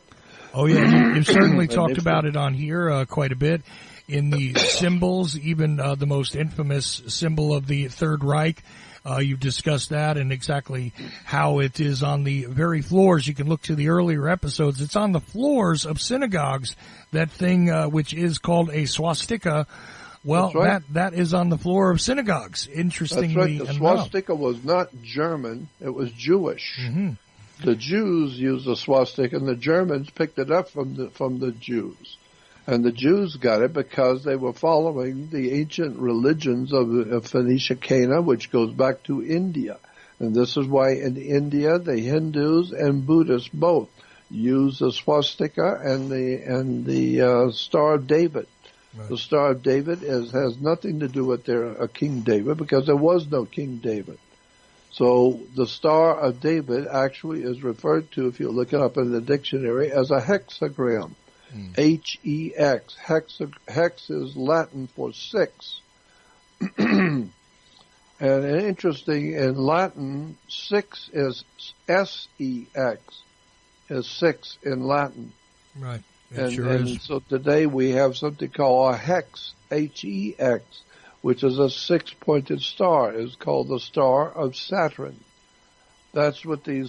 Oh, yeah, you've certainly talked about it on here quite a bit. In the symbols, even the most infamous symbol of the Third Reich, you've discussed that and exactly how it is on the very floors. You can look to the earlier episodes. It's on the floors of synagogues, that thing which is called a swastika. Well, right. that is on the floor of synagogues, interestingly That's right. The swastika was not German. It was Jewish. Mm-hmm. The Jews used the swastika, and the Germans picked it up from the Jews. And the Jews got it because they were following the ancient religions of Phoenicia, Cana, which goes back to India. And this is why in India, the Hindus and Buddhists both use the swastika and the Star of David. Right. The Star of David has nothing to do with King David, because there was no King David. So the Star of David actually is referred to, if you look it up in the dictionary, as a hexagram. H-E-X. Hex is Latin for six. And interesting, in Latin, six is S-E-X, is six in Latin. Right. And so today we have something called a hex, H-E-X, which is a six-pointed star. It's called the Star of Saturn. That's what the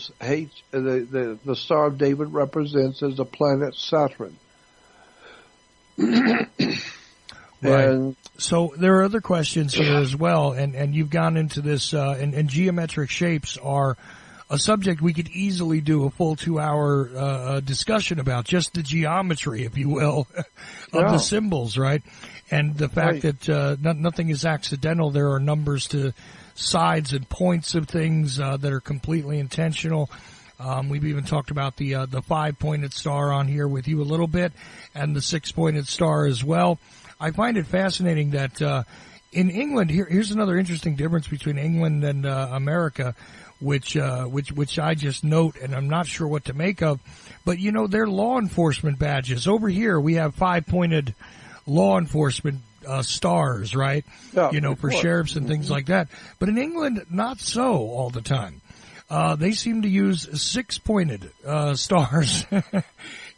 Star of David represents, as the planet Saturn. Right. And so there are other questions here as well, and you've gone into this, and geometric shapes are a subject we could easily do a full 2-hour discussion about, just the geometry, if you will, of the symbols, right? And the fact that nothing is accidental. There are numbers to sides and points of things that are completely intentional. We've even talked about the 5-pointed star on here with you a little bit, and the 6-pointed star as well. I find it fascinating that in England, here's another interesting difference between England and America, which I just note, and I'm not sure what to make of. But you know, their law enforcement badges over here, we have 5-pointed law enforcement stars, right? Yeah, you know, for sheriffs and things like that. But in England, not so all the time. They seem to use 6-pointed stars.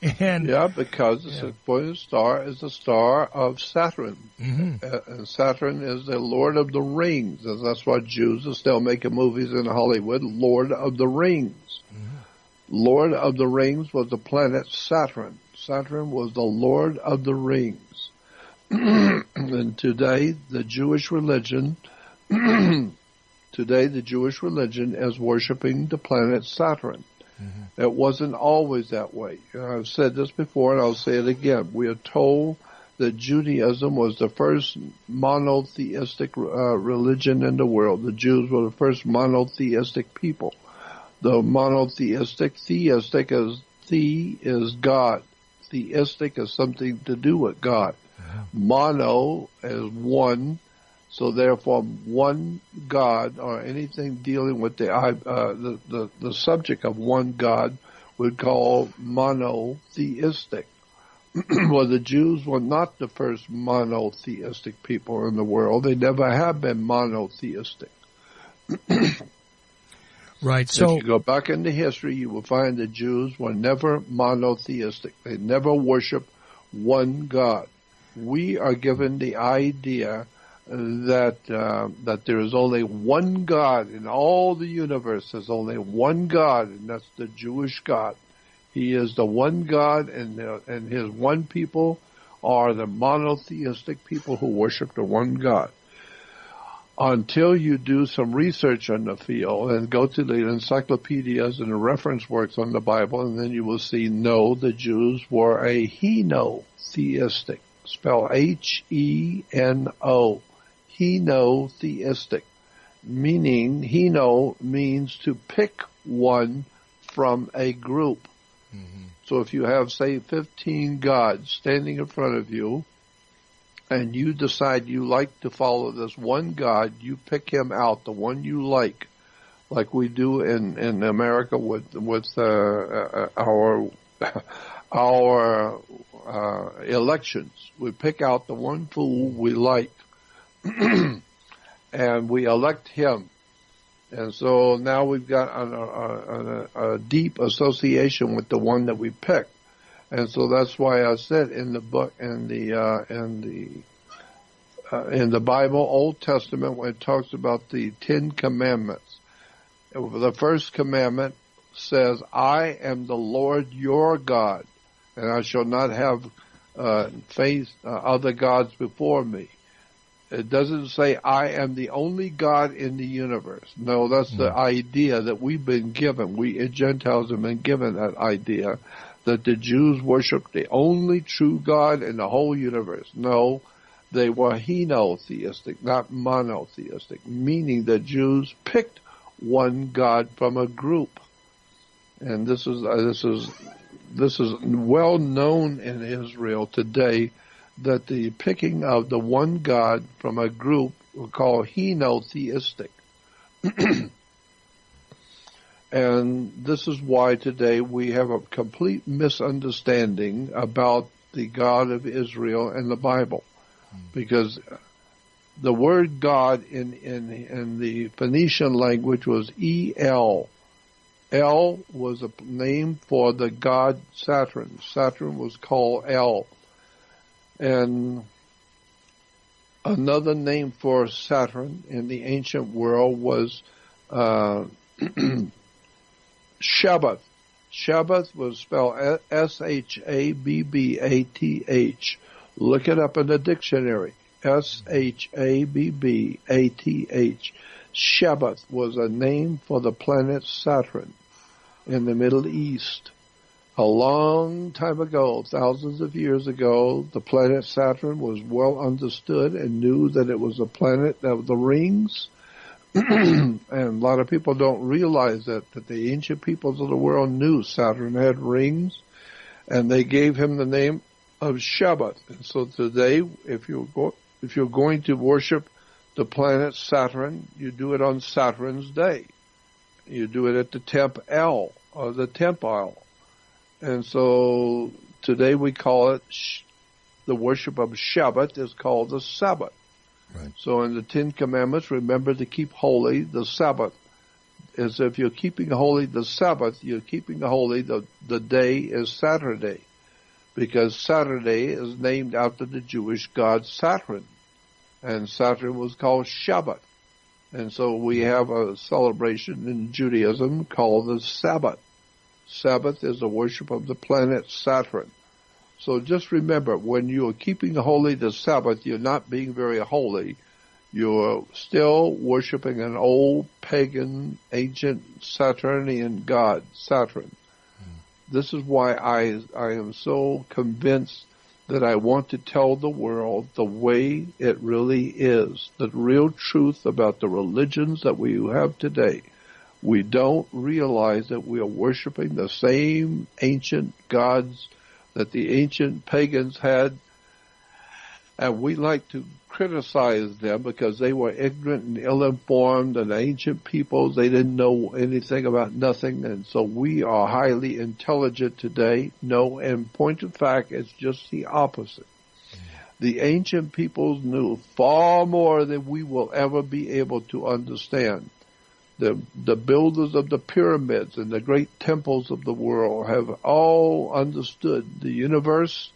And because the 6-pointed star is the star of Saturn. Mm-hmm. And Saturn is the Lord of the Rings. And that's why Jews are still making movies in Hollywood, Lord of the Rings. Mm-hmm. Lord of the Rings was the planet Saturn. Saturn was the Lord of the Rings. And today, the Jewish religion is worshiping the planet Saturn. Mm-hmm. It wasn't always that way. I've said this before, and I'll say it again. We are told that Judaism was the first monotheistic religion in the world. The Jews were the first monotheistic people. The monotheistic, theistic is God. Theistic is something to do with God. Mm-hmm. Mono is one. So therefore, one God, or anything dealing with the subject of one God, would call monotheistic. Well, the Jews were not the first monotheistic people in the world. They never have been monotheistic. Right. So if you go back into history, you will find the Jews were never monotheistic. They never worshiped one God. We are given the idea that there is only one God in all the universe. There's only one God, and that's the Jewish God. He is the one God, and his one people are the monotheistic people who worship the one God. Until you do some research on the field and go to the encyclopedias and the reference works on the Bible, and then you will see, no, the Jews were a henotheistic, spelled H-E-N-O. Henotheistic, meaning heno means to pick one from a group. Mm-hmm. So if you have, say, 15 gods standing in front of you, and you decide you like to follow this one God, you pick him out, the one you like we do in America with our elections. We pick out the one fool we like. And we elect him. And so now we've got a deep association with the one that we picked. And so that's why I said in the book, in the Bible, Old Testament, when it talks about the 10 Commandments, the first commandment says, I am the Lord your God, and I shall not have other gods before me. It doesn't say, I am the only God in the universe. No, that's the idea that we've been given. We Gentiles have been given that idea that the Jews worship the only true God in the whole universe. No, they were henotheistic, not monotheistic, meaning the Jews picked one God from a group. And this is well known in Israel today, that the picking of the one God from a group we call henotheistic. And this is why today we have a complete misunderstanding about the God of Israel and the Bible. Because the word God in the Phoenician language was El. El was a name for the god Saturn. Saturn was called El. And another name for Saturn in the ancient world was Shabbath. Shabbath was spelled Shabbath. Look it up in the dictionary. Shabbath. Shabbath was a name for the planet Saturn in the Middle East. A long time ago, thousands of years ago, the planet Saturn was well understood and knew that it was a planet of the rings. And a lot of people don't realize that the ancient peoples of the world knew Saturn had rings, and they gave him the name of Shabbat. And so today, if you're going to worship the planet Saturn, you do it on Saturn's day. You do it at the Temp El, or the Temple. And so today we call it, the worship of Shabbat is called the Sabbath. Right. So in the 10 Commandments, remember to keep holy the Sabbath. As if you're keeping holy the Sabbath, you're keeping holy the day is Saturday. Because Saturday is named after the Jewish god Saturn. And Saturn was called Shabbat. And so we have a celebration in Judaism called the Sabbath. Sabbath is the worship of the planet Saturn. So just remember, when you're keeping holy the Sabbath, you're not being very holy. You're still worshiping an old pagan, ancient Saturnian god, Saturn. This is why I am so convinced that I want to tell the world the way it really is, the real truth about the religions that we have today. We don't realize that we are worshiping the same ancient gods that the ancient pagans had, and we like to criticize them because they were ignorant and ill-informed, and ancient peoples, they didn't know anything about nothing, and so we are highly intelligent today. No, in point of fact, it's just the opposite. The ancient peoples knew far more than we will ever be able to understand. The builders of the pyramids and the great temples of the world have all understood the universe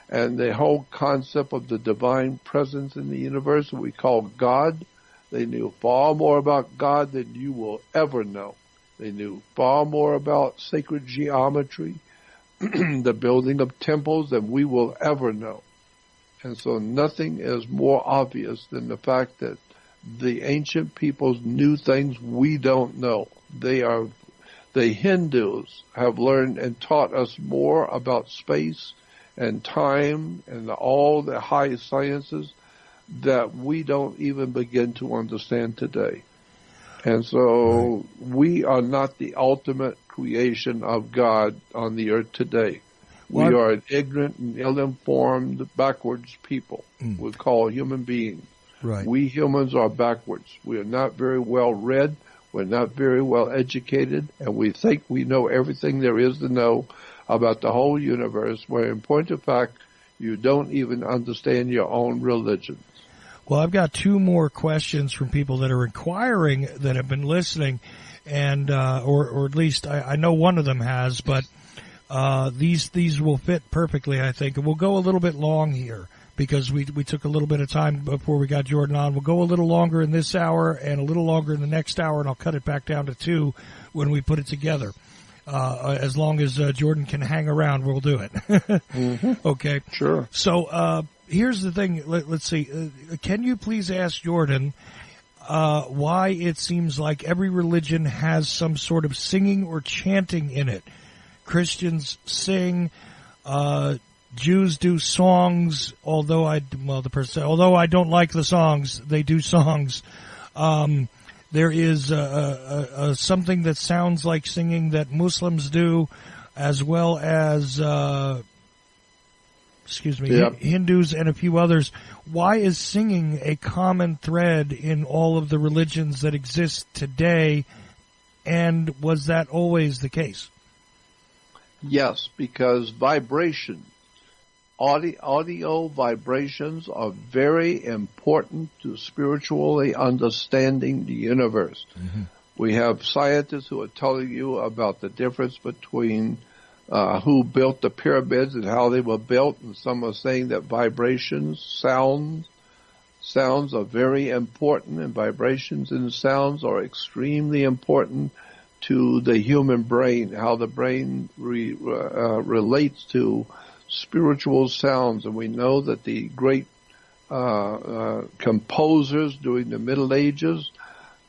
and the whole concept of the divine presence in the universe we call God. They knew far more about God than you will ever know. They knew far more about sacred geometry, the building of temples, than we will ever know. And so nothing is more obvious than the fact that the ancient peoples knew things we don't know. The Hindus have learned and taught us more about space and time and all the high sciences that we don't even begin to understand today. And so we are not the ultimate creation of God on the earth today. We are an ignorant and ill-informed, backwards people. We call human beings. Right. We humans are backwards. We are not very well read. We're not very well educated, and we think we know everything there is to know about the whole universe, where in point of fact, you don't even understand your own religions. Well, I've got two more questions from people that are inquiring that have been listening, and or at least I know one of them has, but These will fit perfectly, I think. And we'll go a little bit long here because we took a little bit of time before we got Jordan on. We'll go a little longer in this hour and a little longer in the next hour, and I'll cut it back down to 2 when we put it together. As long as Jordan can hang around, we'll do it. Mm-hmm. Okay. Sure. So here's the thing. Let's see. Can you please ask Jordan why it seems like every religion has some sort of singing or chanting in it? Christians sing. Jews do songs. Although I don't like the songs, they do songs. There is something that sounds like singing that Muslims do, as well as Hindus and a few others. Why is singing a common thread in all of the religions that exist today, and was that always the case? Yes, because audio vibrations are very important to spiritually understanding the universe. Mm-hmm. We have scientists who are telling you about the difference between who built the pyramids and how they were built, and some are saying that vibrations, sounds are very important, and vibrations and sounds are extremely important to the human brain, how the brain relates to spiritual sounds. And we know that the great composers during the Middle Ages,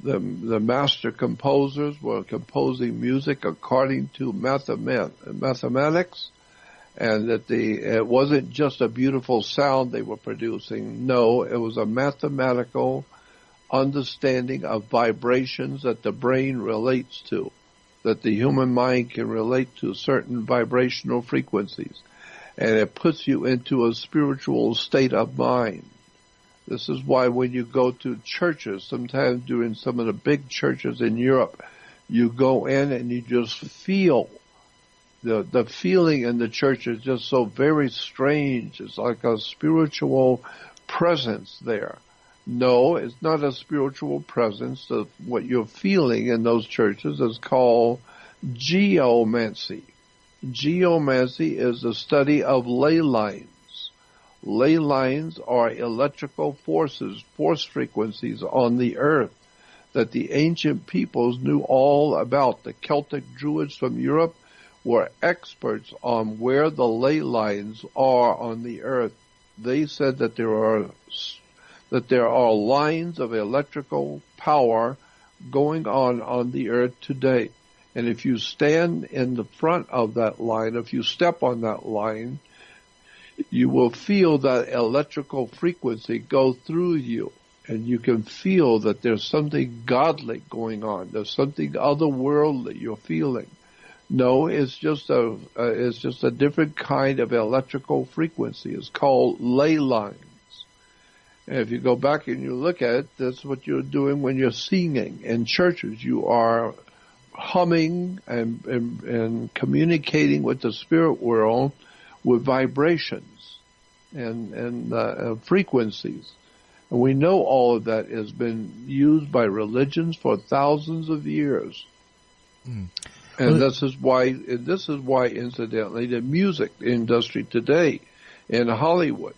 the master composers were composing music according to mathematics, and that it wasn't just a beautiful sound they were producing. No, it was a mathematical understanding of vibrations that the brain relates to, that the human mind can relate to certain vibrational frequencies. And it puts you into a spiritual state of mind. This is why when you go to churches, sometimes during some of the big churches in Europe, you go in and you just feel. The feeling in the church is just so very strange. It's like a spiritual presence there. No, it's not a spiritual presence. What you're feeling in those churches is called geomancy. Geomancy is the study of ley lines. Ley lines are electrical forces, force frequencies on the earth that the ancient peoples knew all about. The Celtic Druids from Europe were experts on where the ley lines are on the earth. They said that there are lines of electrical power going on the earth today. And if you stand in the front of that line, if you step on that line, you will feel that electrical frequency go through you. And you can feel that there's something godly going on. There's something otherworldly you're feeling. No, it's just a different kind of electrical frequency. It's called ley lines. And if you go back and you look at it, that's what you're doing when you're singing in churches. You are humming and communicating with the spirit world with vibrations and frequencies. And we know all of that has been used by religions for thousands of years. Mm. And this is why, incidentally, the music industry today in Hollywood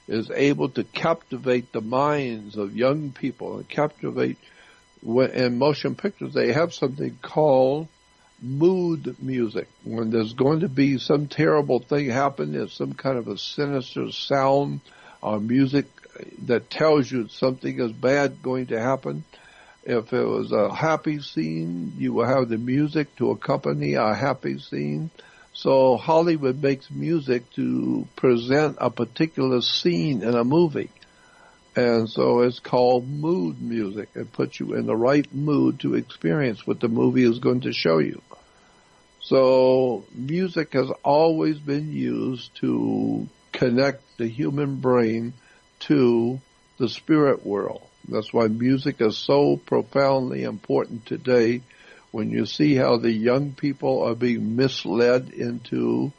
is able to captivate the minds of young people and captivate. In motion pictures, they have something called mood music. When there's going to be some terrible thing happen, there's some kind of a sinister sound or music that tells you something is bad going to happen. If it was a happy scene, you will have the music to accompany a happy scene. So Hollywood makes music to present a particular scene in a movie. And so it's called mood music. It puts you in the right mood to experience what the movie is going to show you. So music has always been used to connect the human brain to the spirit world. That's why music is so profoundly important today, when you see how the young people are being misled into,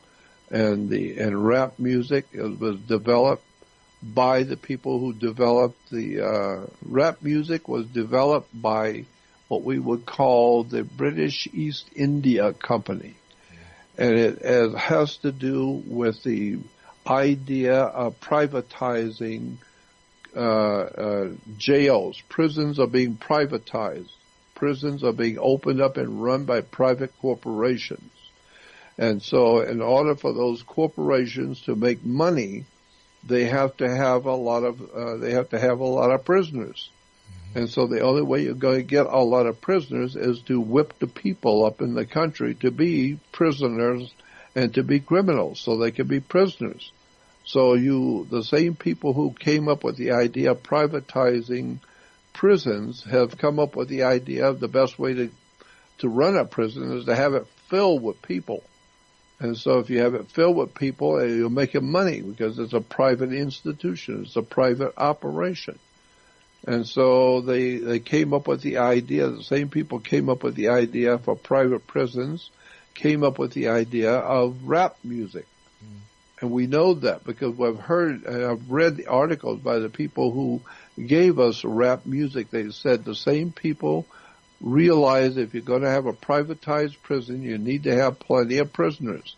and rap music was developed by the people who developed the rap music was developed by what we would call the British East India Company. and it has to do with the idea of privatizing jails. Prisons are being privatized. Prisons are being opened up and run by private corporations. And so in order for those corporations to make money, they have to have a lot of prisoners. And so the only way you're going to get a lot of prisoners is to whip the people up in the country to be prisoners and to be criminals so they can be prisoners. So the same people who came up with the idea of privatizing prisons have come up with the idea of the best way to run a prison is to have it filled with people. And so if you have it filled with people, you'll make money because it's a private institution. It's a private operation. And so they came up with the idea, the same people came up with the idea for private prisons, came up with the idea of rap music. And we know that because we've heard and I've read the articles by the people who gave us rap music. They said the same people realize if you're going to have a privatized prison, you need to have plenty of prisoners.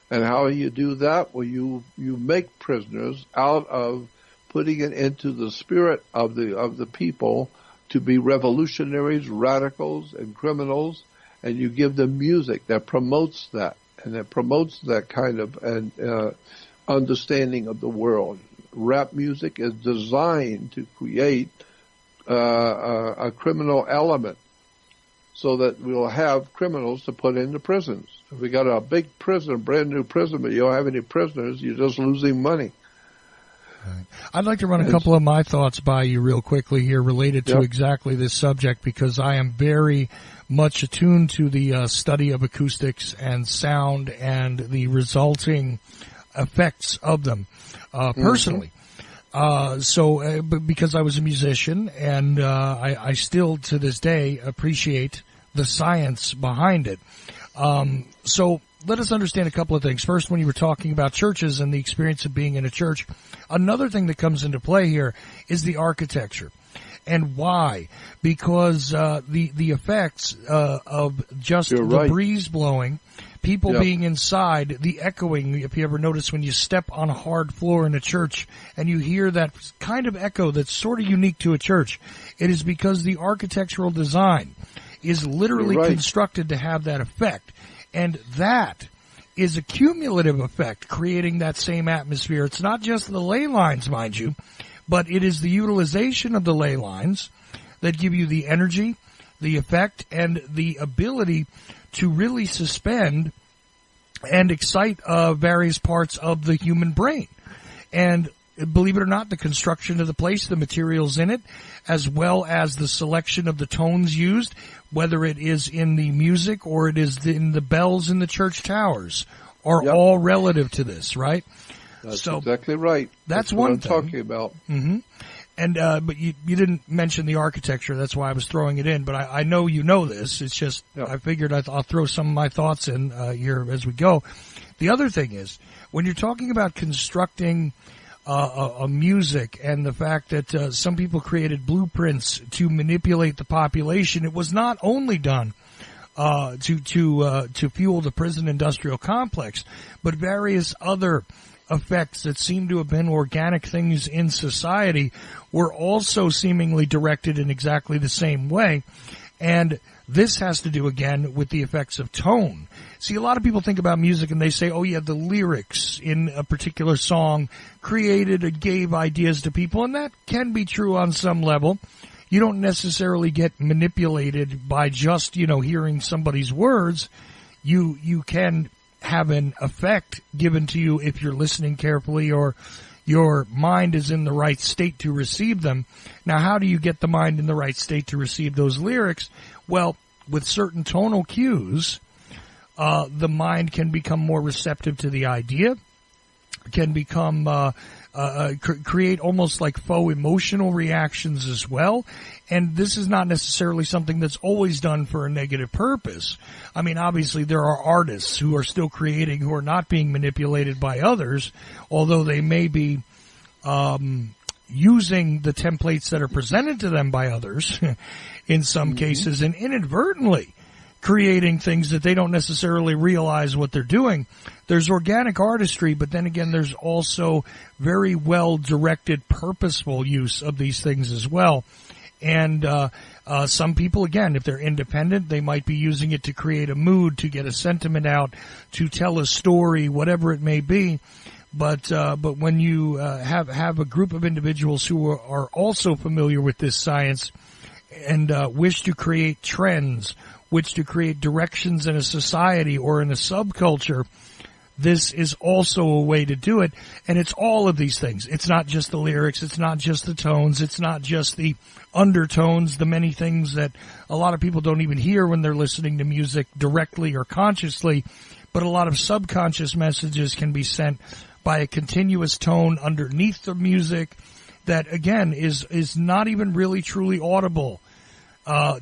And how you do that? Well, you make prisoners out of putting it into the spirit of the people to be revolutionaries, radicals, and criminals, and you give them music that promotes that, and it promotes that kind of understanding of the world. Rap music is designed to create a criminal element so that we'll have criminals to put into prisons. If we got a big prison, a brand new prison, but you don't have any prisoners, you're just losing money. Right. I'd like to run a couple of my thoughts by you real quickly here related to exactly this subject because I am very much attuned to the study of acoustics and sound and the resulting effects of them personally. Because I was a musician and I still to this day appreciate the science behind it. So let us understand a couple of things. First, when you were talking about churches and the experience of being in a church, another thing that comes into play here is the architecture. And why? Because the effects of just the breeze blowing, people being inside, the echoing, if you ever notice when you step on a hard floor in a church and you hear that kind of echo that's sort of unique to a church, it is because the architectural design is literally constructed to have that effect. And that is a cumulative effect, creating that same atmosphere. It's not just the ley lines, mind you, but it is the utilization of the ley lines that give you the energy, the effect, and the ability to really suspend and excite various parts of the human brain. And believe it or not, the construction of the place, the materials in it, as well as the selection of the tones used, whether it is in the music or it is in the bells in the church towers, are all relative to this, right? That's exactly right. That's one what thing I'm talking about. Mm-hmm. And but you didn't mention the architecture. That's why I was throwing it in. But I know you know this. It's just I figured I'll throw some of my thoughts in here as we go. The other thing is when you're talking about constructing a music and the fact that some people created blueprints to manipulate the population, it was not only done to fuel the prison industrial complex, but various other effects that seem to have been organic things in society were also seemingly directed in exactly the same way. And this has to do, again, with the effects of tone. See, a lot of people think about music and they say, oh, yeah, the lyrics in a particular song created or gave ideas to people, and that can be true on some level. You don't necessarily get manipulated by just, hearing somebody's words. You can have an effect given to you if you're listening carefully or your mind is in the right state to receive them. Now, how do you get the mind in the right state to receive those lyrics? Well, with certain tonal cues, the mind can become more receptive to the idea, can become create almost like faux emotional reactions as well. And this is not necessarily something that's always done for a negative purpose. I mean, obviously there are artists who are still creating who are not being manipulated by others, although they may be using the templates that are presented to them by others in some cases and inadvertently creating things that they don't necessarily realize what they're doing. There's organic artistry, but then again, there's also very well-directed, purposeful use of these things as well. And some people, again, if they're independent, they might be using it to create a mood, to get a sentiment out, to tell a story, whatever it may be. But when you have a group of individuals who are also familiar with this science and wish to create trends, wish to create directions in a society or in a subculture, this is also a way to do it. And it's all of these things. It's not just the lyrics. It's not just the tones. It's not just the undertones, the many things that a lot of people don't even hear when they're listening to music directly or consciously. But a lot of subconscious messages can be sent by a continuous tone underneath the music that, again, is not even really truly audible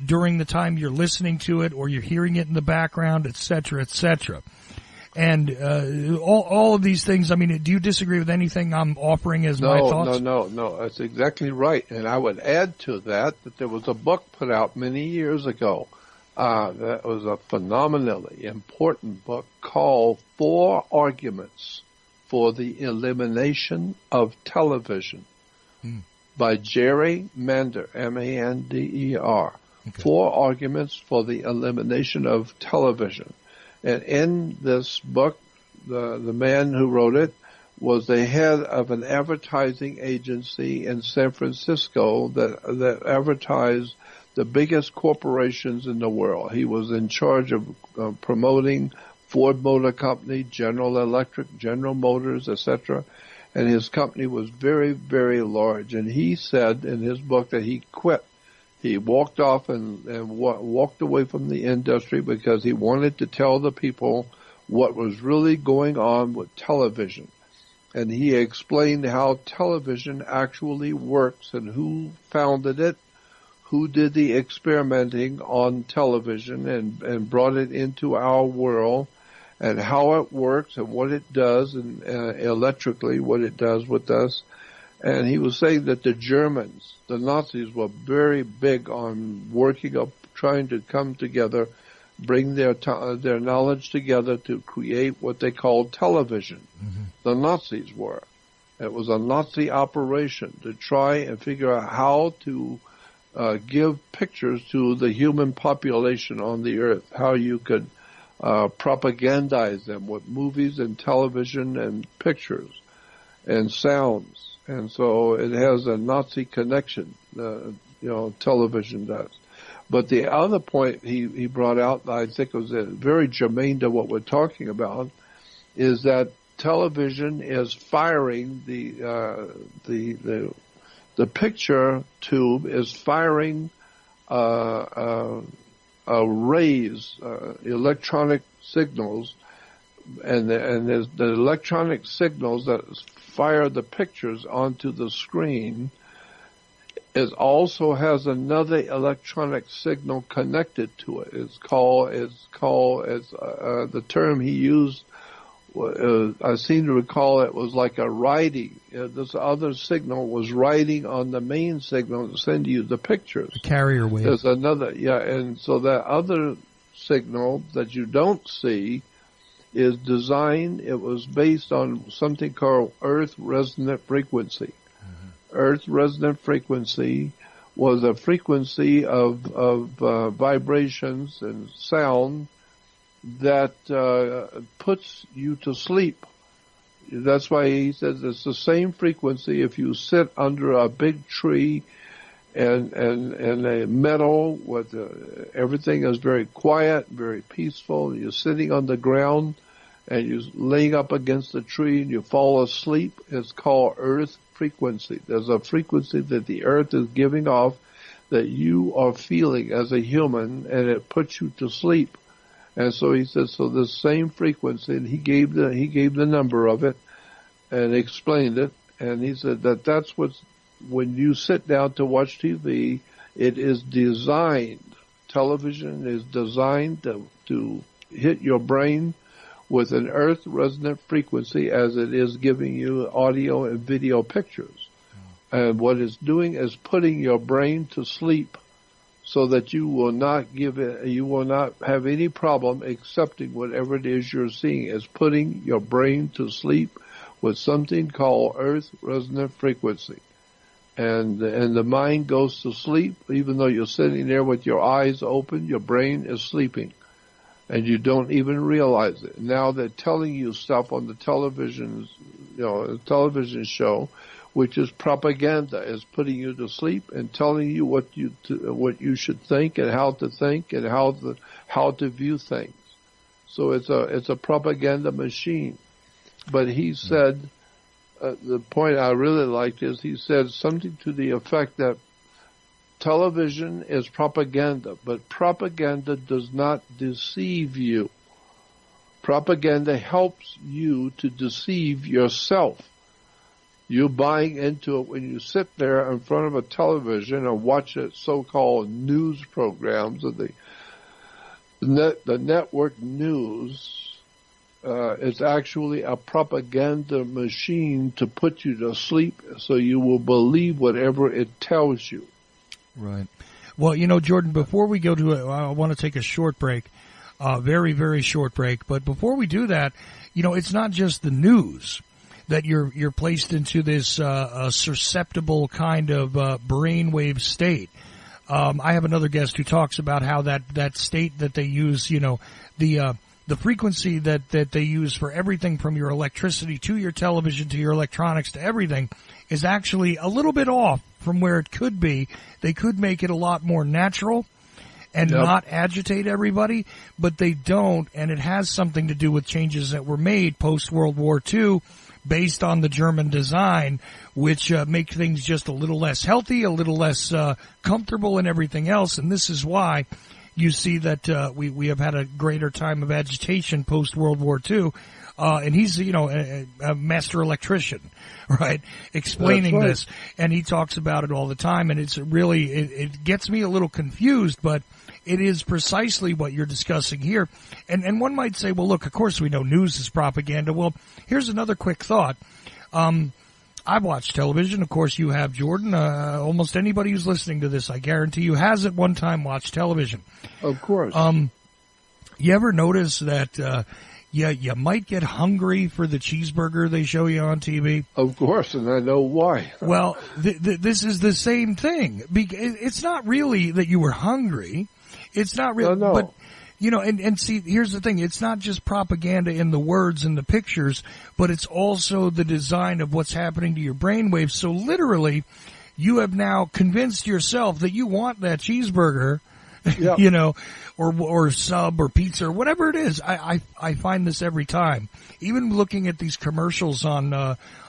during the time you're listening to it or you're hearing it in the background, et cetera, et cetera. And all of these things, I mean, do you disagree with anything I'm offering as my thoughts? No. That's exactly right. And I would add to that there was a book put out many years ago that was a phenomenally important book called 4 Arguments for the Elimination of Television by Jerry Mander, Mander. Okay. 4 Arguments for the Elimination of Television. And in this book, the man who wrote it was the head of an advertising agency in San Francisco that advertised the biggest corporations in the world. He was in charge of promoting Ford Motor Company, General Electric, General Motors, etc. And his company was very, very large. And he said in his book that he quit. He walked off and walked away from the industry because he wanted to tell the people what was really going on with television. And he explained how television actually works and who founded it, who did the experimenting on television and brought it into our world, and how it works and what it does, and electrically what it does with us. And he was saying that the Germans, the Nazis, were very big on working up, trying to come together, bring their knowledge together to create what they called television. Mm-hmm. The Nazis were. It was a Nazi operation to try and figure out how to give pictures to the human population on the earth, how you could propagandize them with movies and television and pictures and sounds. And so it has a Nazi connection, television does. But the other point he brought out, I think was very germane to what we're talking about, is that television is firing the picture tube is firing rays, electronic signals, and there's the electronic signals that fire the pictures onto the screen. It also has another electronic signal connected to it. It's called the term he used. I seem to recall it was like a riding. This other signal was riding on the main signal to send you the pictures. The carrier wave. There's another, and so that other signal that you don't see is designed, it was based on something called Earth resonant frequency. Mm-hmm. Earth resonant frequency was a frequency of vibrations and sound that puts you to sleep. That's why he says it's the same frequency if you sit under a big tree and a meadow with everything is very quiet, very peaceful. You're sitting on the ground and you're laying up against the tree and you fall asleep. It's called earth frequency. There's a frequency that the earth is giving off that you are feeling as a human, and it puts you to sleep. And so he says, so the same frequency, and he gave the number of it and explained it. And he said that's what's, when you sit down to watch TV, it is designed, television is designed to hit your brain with an earth resonant frequency as it is giving you audio and video pictures. And what it's doing is putting your brain to sleep so that you will not you will not have any problem accepting whatever it is you're seeing. It's putting your brain to sleep with something called earth resonant frequency. And the mind goes to sleep, even though you're sitting there with your eyes open, your brain is sleeping. And you don't even realize it. Now they're telling you stuff on the television, the television show, which is propaganda, is putting you to sleep and telling you what you should think and how to view things. So it's a propaganda machine. But he said, the point I really liked is he said something to the effect that television is propaganda, but propaganda does not deceive you. Propaganda helps you to deceive yourself. You're buying into it when you sit there in front of a television and watch it so-called news programs of the network news. It's actually a propaganda machine to put you to sleep so you will believe whatever it tells you. Right. Well, Jordan, before we go to it, I want to take a short break, very, very short break. But before we do that, it's not just the news that you're placed into this susceptible kind of brainwave state. I have another guest who talks about how that state that they use, the frequency that they use for everything from your electricity to your television to your electronics to everything is actually a little bit off from where it could be. They could make it a lot more natural and not agitate everybody, but they don't, and it has something to do with changes that were made post-World War II based on the German design, which make things just a little less healthy, a little less comfortable and everything else. And this is why you see that we have had a greater time of agitation post-World War II. And he's, a master electrician, right, explaining this. And he talks about it all the time. And it's really, it gets me a little confused, but it is precisely what you're discussing here. And one might say, well, look, of course we know news is propaganda. Well, here's another quick thought. I've watched television. Of course, you have, Jordan. Almost anybody who's listening to this, I guarantee you, has at one time watched television. Of course. You ever notice that you might get hungry for the cheeseburger they show you on TV? Of course, and I know why. Well, this is the same thing. It's not really that you were hungry. It's not really, no. But, and see, here's the thing. It's not just propaganda in the words and the pictures, but it's also the design of what's happening to your brainwaves. So literally, you have now convinced yourself that you want that cheeseburger, or sub or pizza or whatever it is. I find this every time. Even looking at these commercials on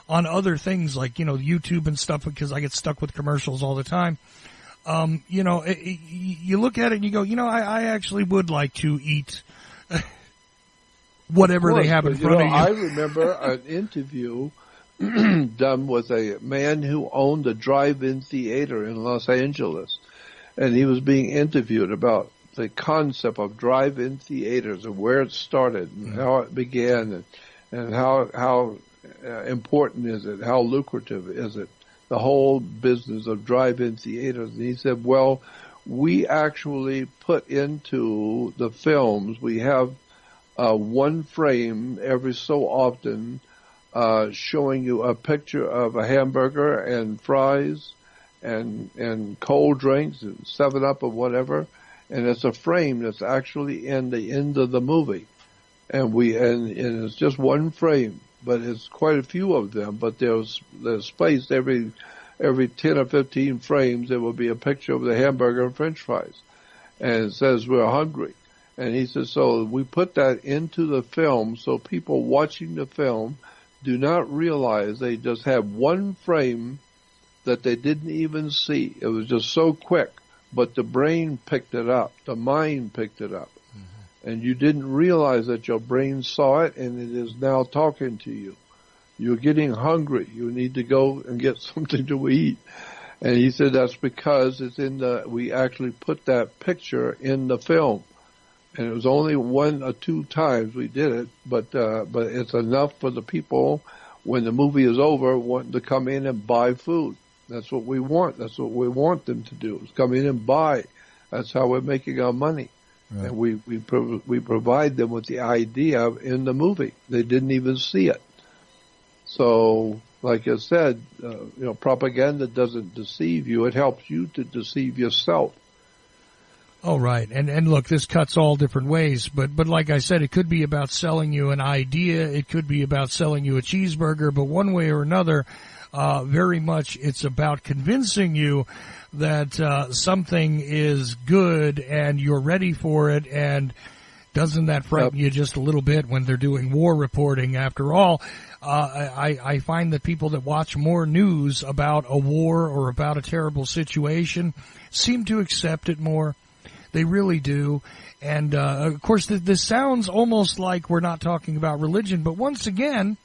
other things like, YouTube and stuff, because I get stuck with commercials all the time. You look at it and you go, I actually would like to eat whatever they have in front of you. I remember an interview done with a man who owned a drive-in theater in Los Angeles, and he was being interviewed about the concept of drive-in theaters and where it started and how it began and how important is it, how lucrative is it, the whole business of drive-in theaters. And he said, well, we actually put into the films, we have one frame every so often showing you a picture of a hamburger and fries and cold drinks and 7-Up or whatever, and it's a frame that's actually in the end of the movie, and it's just one frame, but it's quite a few of them. But there's spaced every 10 or 15 frames. There will be a picture of the hamburger and French fries, and it says we're hungry. And he says, so we put that into the film so people watching the film do not realize they just have one frame that they didn't even see. It was just so quick, but the brain picked it up. The mind picked it up. Mm-hmm. And you didn't realize that your brain saw it, and it is now talking to you. You're getting hungry. You need to go and get something to eat. And he said that's because we actually put that picture in the film. And it was only 1 or 2 times we did it, but it's enough for the people when the movie is over wanting to come in and buy food. That's what we want. That's what we want them to do, is come in and buy That's how we're making our money. Right. And we provide them with the idea in the movie. They didn't even see it. So, like I said, propaganda doesn't deceive you. It helps you to deceive yourself. Oh, right. And look, this cuts all different ways. But like I said, it could be about selling you an idea. It could be about selling you a cheeseburger. But one way or another, very much it's about convincing you that something is good and you're ready for it. And doesn't that frighten you just a little bit when they're doing war reporting? After all, I find that people that watch more news about a war or about a terrible situation seem to accept it more. They really do. And, of course, this sounds almost like we're not talking about religion. But once again,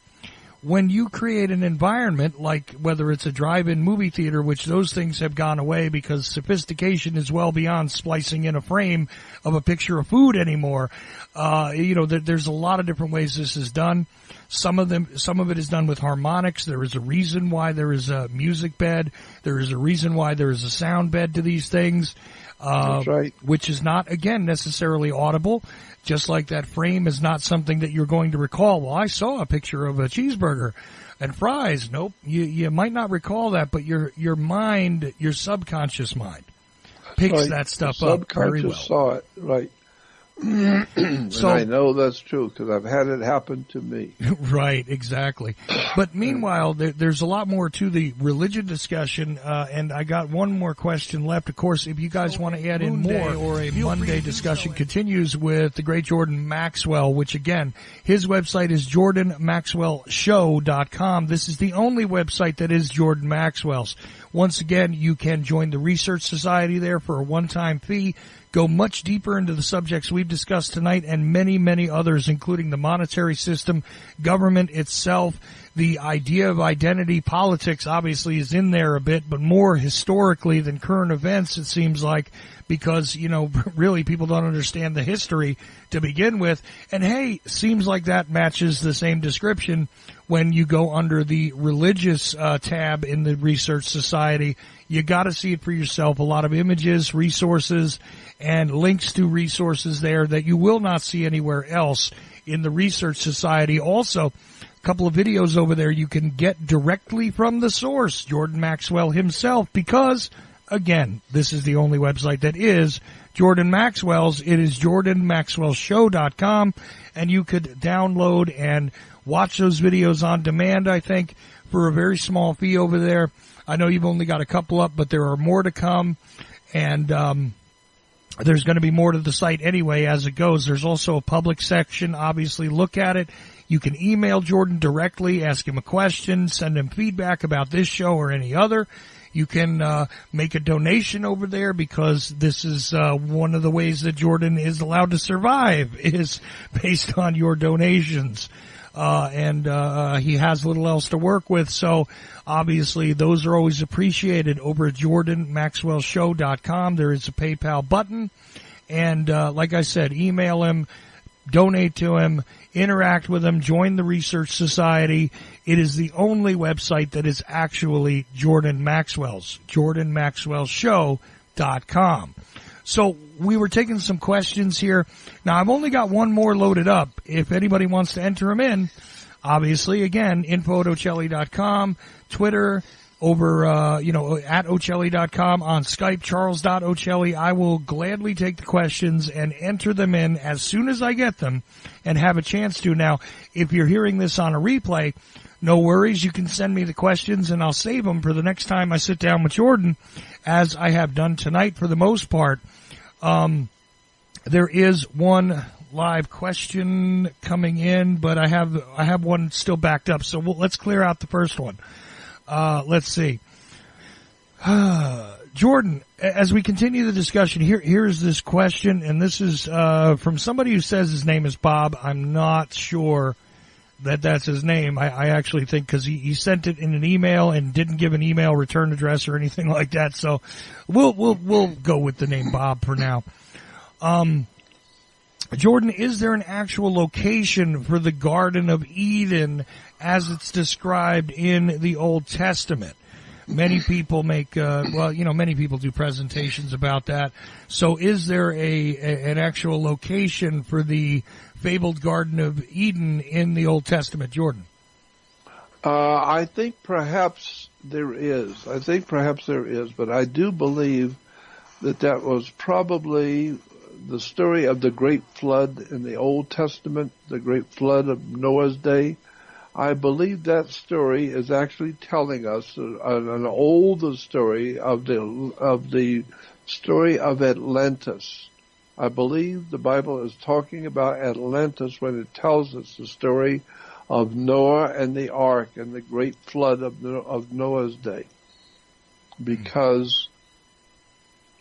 when you create an environment, like whether it's a drive-in movie theater, which those things have gone away because sophistication is well beyond splicing in a frame of a picture of food anymore. There's a lot of different ways this is done. Some of it is done with harmonics. There is a reason why there is a music bed. There is a reason why there is a sound bed to these things. That's right. Which is not, again, necessarily audible. Just like that frame is not something that you're going to recall. Well, I saw a picture of a cheeseburger and fries. Nope. You might not recall that, but your mind, your subconscious mind picks that stuff up very well. Subconscious saw it, right. And so, I know that's true because I've had it happen to me. Right, exactly. But meanwhile, there's a lot more to the religion discussion, and I got one more question left. Of course, if you guys want to add in more, or a Monday discussion continues with the great Jordan Maxwell, which again, his website is jordanmaxwellshow.com. This is the only website that is Jordan Maxwell's. Once again, you can join the Research Society there for a one-time fee. Go much deeper into the subjects we've discussed tonight and many, many others, including the monetary system, government itself, the idea of identity. Politics obviously is in there a bit, but more historically than current events, it seems like, because, really people don't understand the history to begin with. And hey, seems like that matches the same description when you go under the religious tab in the Research Society. You got to see it for yourself. A lot of images, resources, and links to resources there that you will not see anywhere else in the Research Society. Also, a couple of videos over there you can get directly from the source, Jordan Maxwell himself, because, again, this is the only website that is Jordan Maxwell's. It is jordanmaxwellshow.com, and you could download and watch those videos on demand, I think, for a very small fee over there. I know you've only got a couple up, but there are more to come, and there's going to be more to the site anyway as it goes. There's also a public section. Obviously, look at it. You can email Jordan directly, ask him a question, send him feedback about this show or any other. You can make a donation over there because this is one of the ways that Jordan is allowed to survive is based on your donations. And he has little else to work with, so obviously those are always appreciated. Over at jordanmaxwellshow.com, there is a PayPal button, and like I said, email him, donate to him, interact with him, join the Research Society. It is the only website that is actually Jordan Maxwell's, jordanmaxwellshow.com. So we were taking some questions here. Now, I've only got one more loaded up. If anybody wants to enter them in, obviously, again, info@ocelli.com, Twitter, over, at ocelli.com, on Skype, charles.ocelli. I will gladly take the questions and enter them in as soon as I get them and have a chance to. Now, if you're hearing this on a replay, no worries. You can send me the questions and I'll save them for the next time I sit down with Jordan, as I have done tonight for the most part. There is one live question coming in, but I have one still backed up. So let's clear out the first one. Let's see. Jordan, as we continue the discussion, here's this question, and this is from somebody who says his name is Bob. I'm not sure that that's his name. I actually think because he sent it in an email and didn't give an email return address or anything like that. So we'll go with the name Bob for now. Jordan, is there an actual location for the Garden of Eden as it's described in the Old Testament? Many people make, many people do presentations about that. So is there an actual location for the fabled Garden of Eden in the Old Testament, Jordan? I think perhaps there is. But I do believe that was probably the story of the great flood in the Old Testament, the great flood of Noah's day. I believe that story is actually telling us an older story of the story of Atlantis. I believe the Bible is talking about Atlantis when it tells us the story of Noah and the ark and the great flood of Noah's day. Because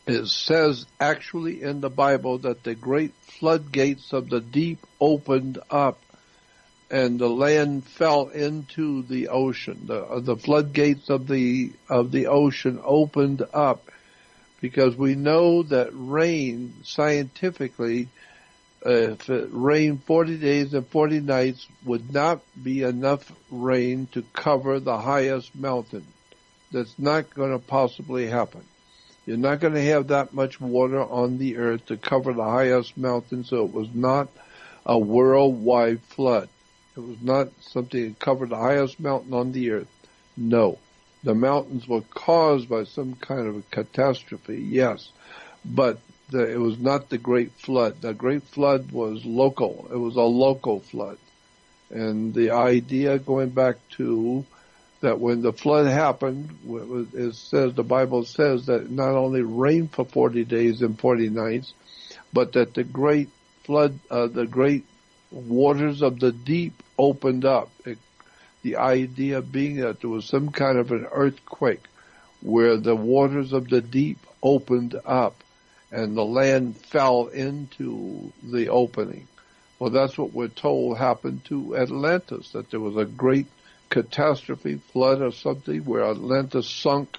it says actually in the Bible that the great floodgates of the deep opened up and the land fell into the ocean. The floodgates of the ocean opened up, because we know that rain, scientifically, if it rained 40 days and 40 nights, would not be enough rain to cover the highest mountain. That's not going to possibly happen. You're not going to have that much water on the earth to cover the highest mountain, so it was not a worldwide flood. It was not something that covered the highest mountain on the earth. No. The mountains were caused by some kind of a catastrophe, yes. But it was not the Great Flood. The Great Flood was local. It was a local flood. And the idea going back to that when the flood happened, the Bible says that it not only rained for 40 days and 40 nights, but that the great flood, the great waters of the deep opened up. The idea being that there was some kind of an earthquake where the waters of the deep opened up and the land fell into the opening. Well, that's what we're told happened to Atlantis, that there was a great catastrophe, flood or something, where Atlantis sunk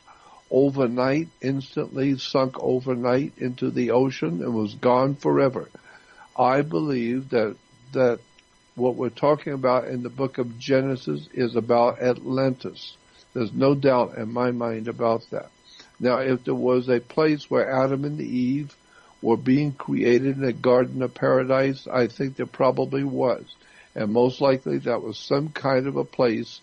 overnight, instantly sunk overnight into the ocean and was gone forever. I believe that what we're talking about in the book of Genesis is about Atlantis. There's no doubt in my mind about that. Now, if there was a place where Adam and Eve were being created in a garden of paradise, I think there probably was. And most likely that was some kind of a place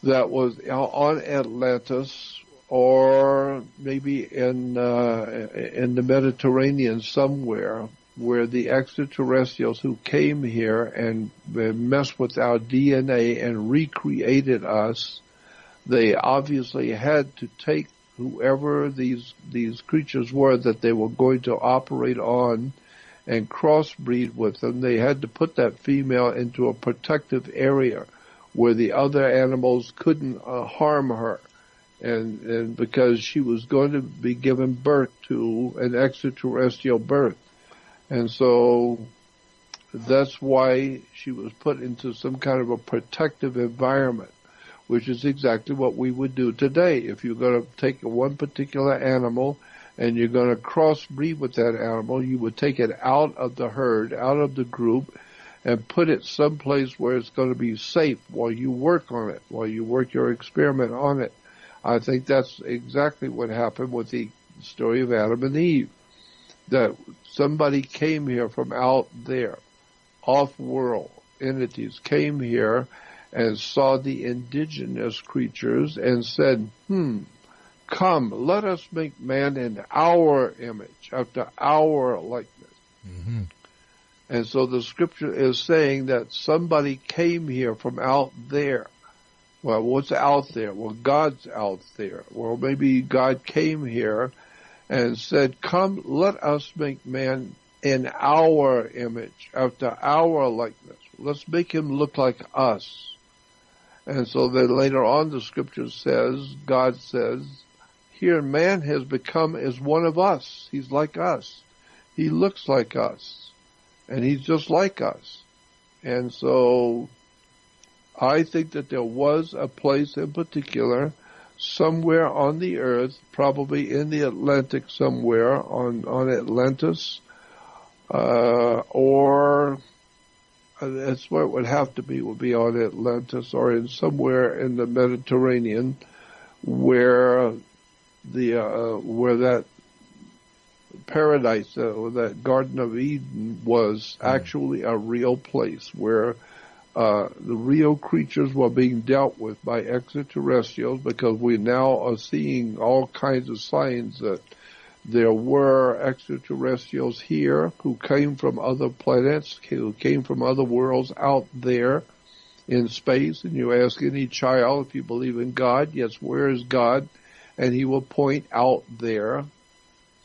that was on Atlantis, or maybe in the Mediterranean somewhere, where the extraterrestrials who came here and messed with our DNA and recreated us, they obviously had to take whoever these creatures were that they were going to operate on and crossbreed with them. They had to put that female into a protective area where the other animals couldn't harm her, and because she was going to be given birth to an extraterrestrial birth. And so that's why she was put into some kind of a protective environment, which is exactly what we would do today. If you're going to take one particular animal and you're going to crossbreed with that animal, you would take it out of the herd, out of the group, and put it someplace where it's going to be safe while you work on it, while you work your experiment on it. I think that's exactly what happened with the story of Adam and Eve, that somebody came here from out there, off-world entities came here and saw the indigenous creatures and said, come, let us make man in our image, after our likeness. Mm-hmm. And so the scripture is saying that somebody came here from out there. Well, what's out there? Well, God's out there. Well, maybe God came here and said, come, let us make man in our image, after our likeness. Let's make him look like us. And so then later on the scripture says, God says, here man has become as one of us. He's like us. He looks like us. And he's just like us. And so I think that there was a place in particular, somewhere on the earth, probably in the Atlantic somewhere, on Atlantis, or that's where it would have to be, would be on Atlantis, or in somewhere in the Mediterranean, where that paradise, that Garden of Eden, was actually a real place where the real creatures were being dealt with by extraterrestrials, because we now are seeing all kinds of signs that there were extraterrestrials here who came from other planets, who came from other worlds out there in space. And you ask any child, if you believe in God, yes, where is God? And he will point out there.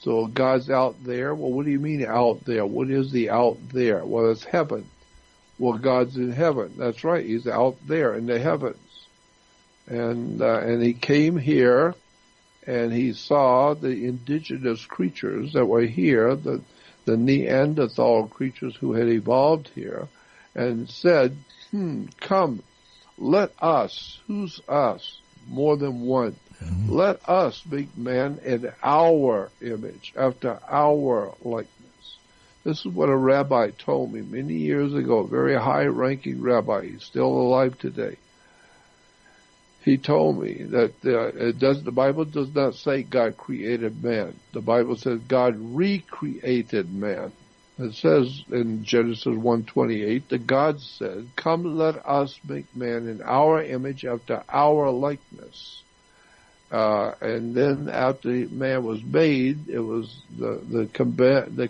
So God's out there. Well, what do you mean out there? What is the out there? Well, it's heaven. Well, God's in heaven. That's right. He's out there in the heavens. And he came here, and he saw the indigenous creatures that were here, the Neanderthal creatures who had evolved here, and said, come, let us, who's us? More than one. Mm-hmm. Let us make man in our image, after our likeness. This is what a rabbi told me many years ago, a very high-ranking rabbi. He's still alive today. He told me that the Bible does not say God created man. The Bible says God recreated man. It says in Genesis 1:28 that God said, come, let us make man in our image, after our likeness. And then after man was made, it was the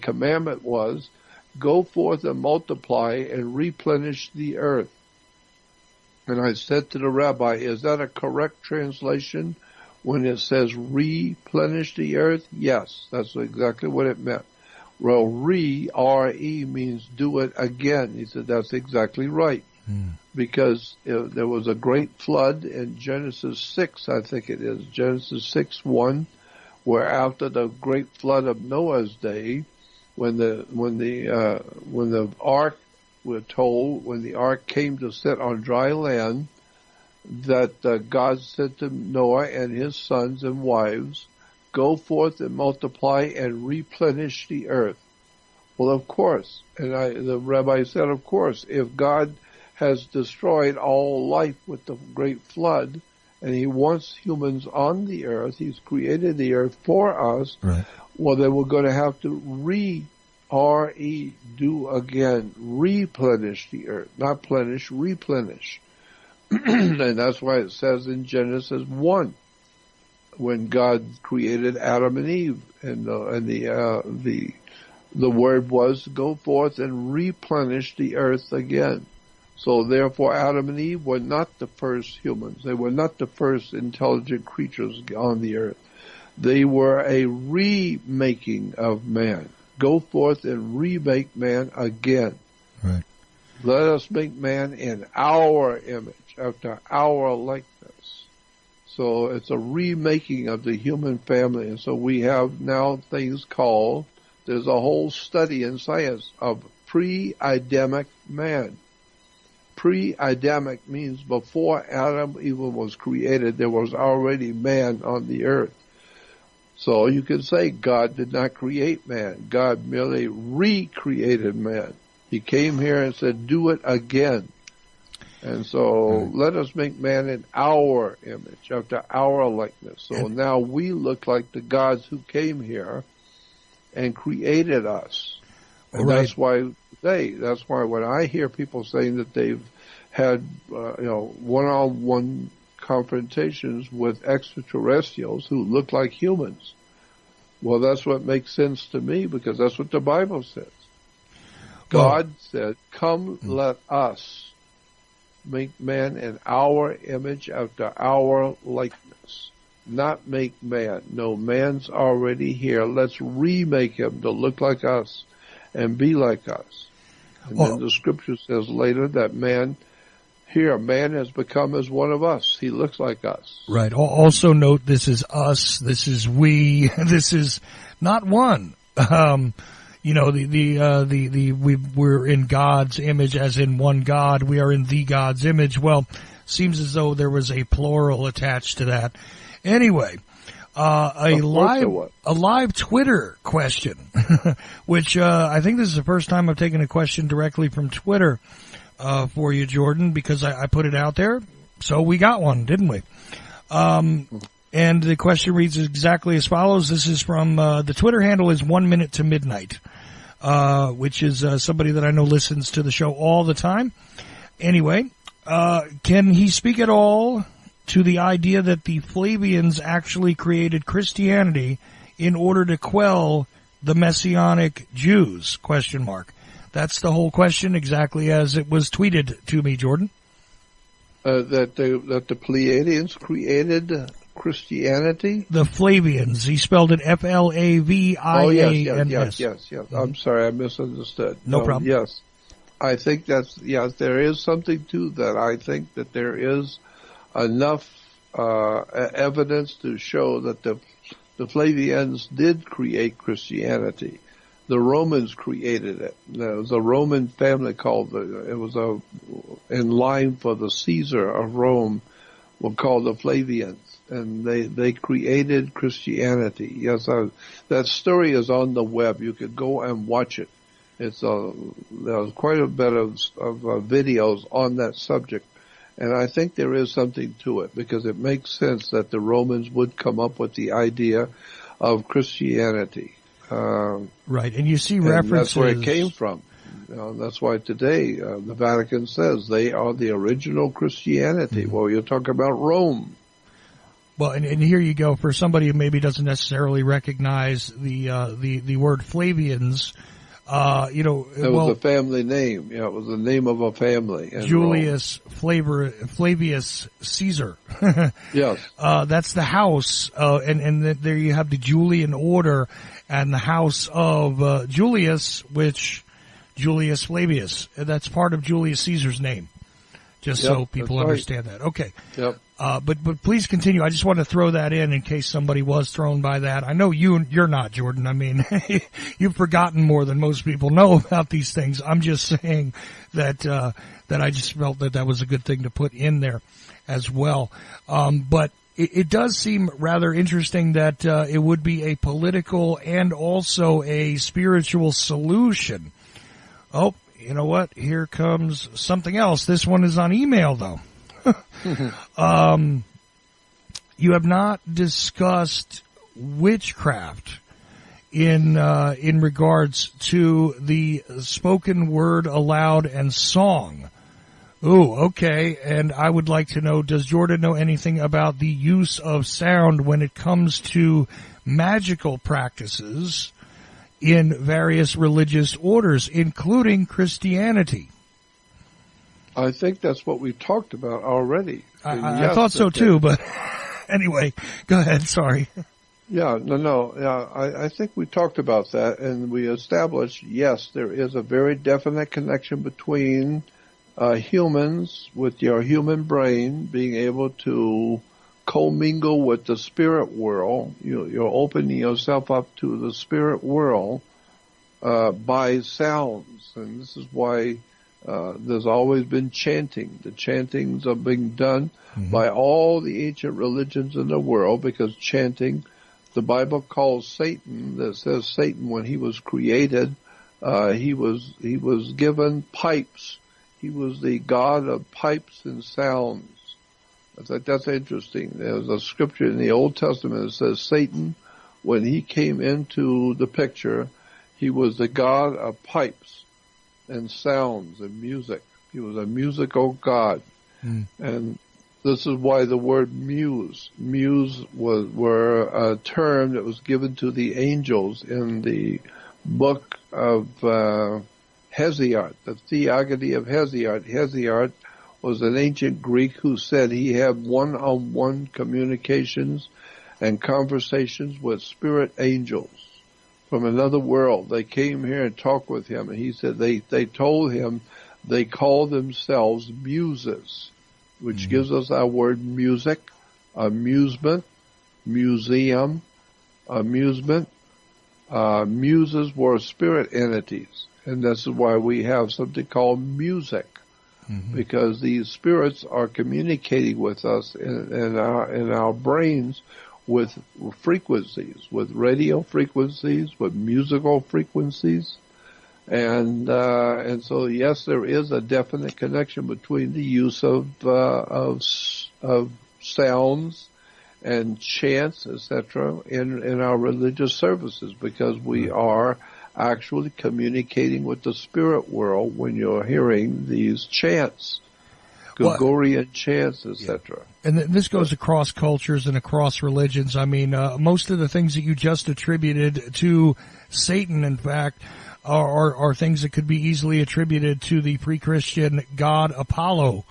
commandment was, go forth and multiply and replenish the earth. And I said to the rabbi, is that a correct translation when it says replenish the earth? Yes, that's exactly what it meant. Well, R-E means do it again. He said, that's exactly right. Because there was a great flood in Genesis 6, I think it is, Genesis 6:1, where after the great flood of Noah's day, when the ark, we're told, when the ark came to sit on dry land, that God said to Noah and his sons and wives, go forth and multiply and replenish the earth. Well, of course, and the rabbi said, of course, if God has destroyed all life with the great flood, and he wants humans on the earth, he's created the earth for us, right. Well, then we're going to have to do again, replenish the earth, not plenish, replenish. And that's why it says in Genesis 1, when God created Adam and Eve, and the word was, go forth and replenish the earth again. So therefore Adam and Eve were not the first humans. They were not the first intelligent creatures on the earth. They were a remaking of man. Go forth and remake man again. Right. Let us make man in our image, after our likeness. So it's a remaking of the human family. And so we have now things called, there's a whole study in science of pre-Adamic man. Pre-Adamic means before Adam even was created, there was already man on the earth. So you can say God did not create man. God merely recreated man. He came here and said, do it again. And so let us make man in our image, after our likeness. So now we look like the gods who came here and created us. And that's why when I hear people saying that they've had, one-on-one confrontations with extraterrestrials who look like humans, well, that's what makes sense to me, because that's what the Bible says. God said, come, let us make man in our image, after our likeness. Not make man. No, man's already here. Let's remake him to look like us and be like us. And then the scripture says later that man has become as one of us. He looks like us. Right. Also note, this is us, this is we, this is not one. We're in God's image, as in one God. We are in the God's image. Well, seems as though there was a plural attached to that. Anyway, a live Twitter question, which I think this is the first time I've taken a question directly from Twitter for you, Jordan, because I put it out there. So we got one, didn't we? And the question reads exactly as follows. This is from, the Twitter handle is 1 minute to midnight, which is somebody that I know listens to the show all the time. Anyway, can he speak at all to the idea that the Flavians actually created Christianity in order to quell the Messianic Jews? ? That's the whole question, exactly as it was tweeted to me, Jordan. That the Pleiadians created Christianity? The Flavians. He spelled it Flavians. Oh, yes. I'm sorry, I misunderstood. No problem. Yes. I think there is something to that. I think that there is enough evidence to show that the Flavians did create Christianity. The Romans created it. There was a Roman family in line for the Caesar of Rome, were called the Flavians, and they created Christianity. Yes, that story is on the web. You could go and watch it. There's quite a bit of videos on that subject, and I think there is something to it because it makes sense that the Romans would come up with the idea of Christianity. Right, and you see references. That's where it came from. That's why today the Vatican says they are the original Christianity. Mm-hmm. Well, you're talking about Rome. Well, and here you go for somebody who maybe doesn't necessarily recognize the word Flavians. It was a family name. Yeah, it was the name of a family. Julius Flavius Caesar. Yes. That's the house, and there you have the Julian order and the house of Julius, which Julius Flavius. That's part of Julius Caesar's name. Just so people understand that. Okay. Yep. But please continue. I just want to throw that in case somebody was thrown by that. I know you're not, Jordan. I mean, you've forgotten more than most people know about these things. I'm just saying that I just felt that was a good thing to put in there as well. But it does seem rather interesting that it would be a political and also a spiritual solution. Oh, you know what? Here comes something else. This one is on email, though. You have not discussed witchcraft in regards to the spoken word aloud and song. Ooh, okay. And I would like to know, does Jordan know anything about the use of sound when it comes to magical practices in various religious orders, including Christianity? I think that's what we talked about already. I thought so too, but anyway, go ahead. Sorry. Yeah, no. Yeah, I think we talked about that, and we established, yes, there is a very definite connection between humans with your human brain being able to commingle with the spirit world. You're opening yourself up to the spirit world by sounds, and this is why there's always been chanting. The chantings are being done by all the ancient religions in the world because chanting, the Bible calls Satan, that says Satan when he was created, he was given pipes. He was the god of pipes and sounds. That's interesting. There's a scripture in the Old Testament that says Satan, when he came into the picture, he was the god of pipes and sounds and music. He was a musical god. And this is why the word muse were a term that was given to the angels in the book of Hesiod, the Theology of Hesiod. Hesiod was an ancient Greek who said he had one-on-one communications and conversations with spirit angels from another world. They came here and talked with him, and he said they told him they called themselves muses, which gives us our word music, amusement, museum, amusement. Muses were spirit entities, and this is why we have something called music, because these spirits are communicating with us in our brains with frequencies, with radio frequencies, with musical frequencies, and so yes, there is a definite connection between the use of sounds and chants, etc., in our religious services, because we are actually communicating with the spirit world when you're hearing these chants, Gregorian chants, etc. And this goes across cultures and across religions. I mean, most of the things that you just attributed to Satan, in fact, are things that could be easily attributed to the pre-Christian god Apollo.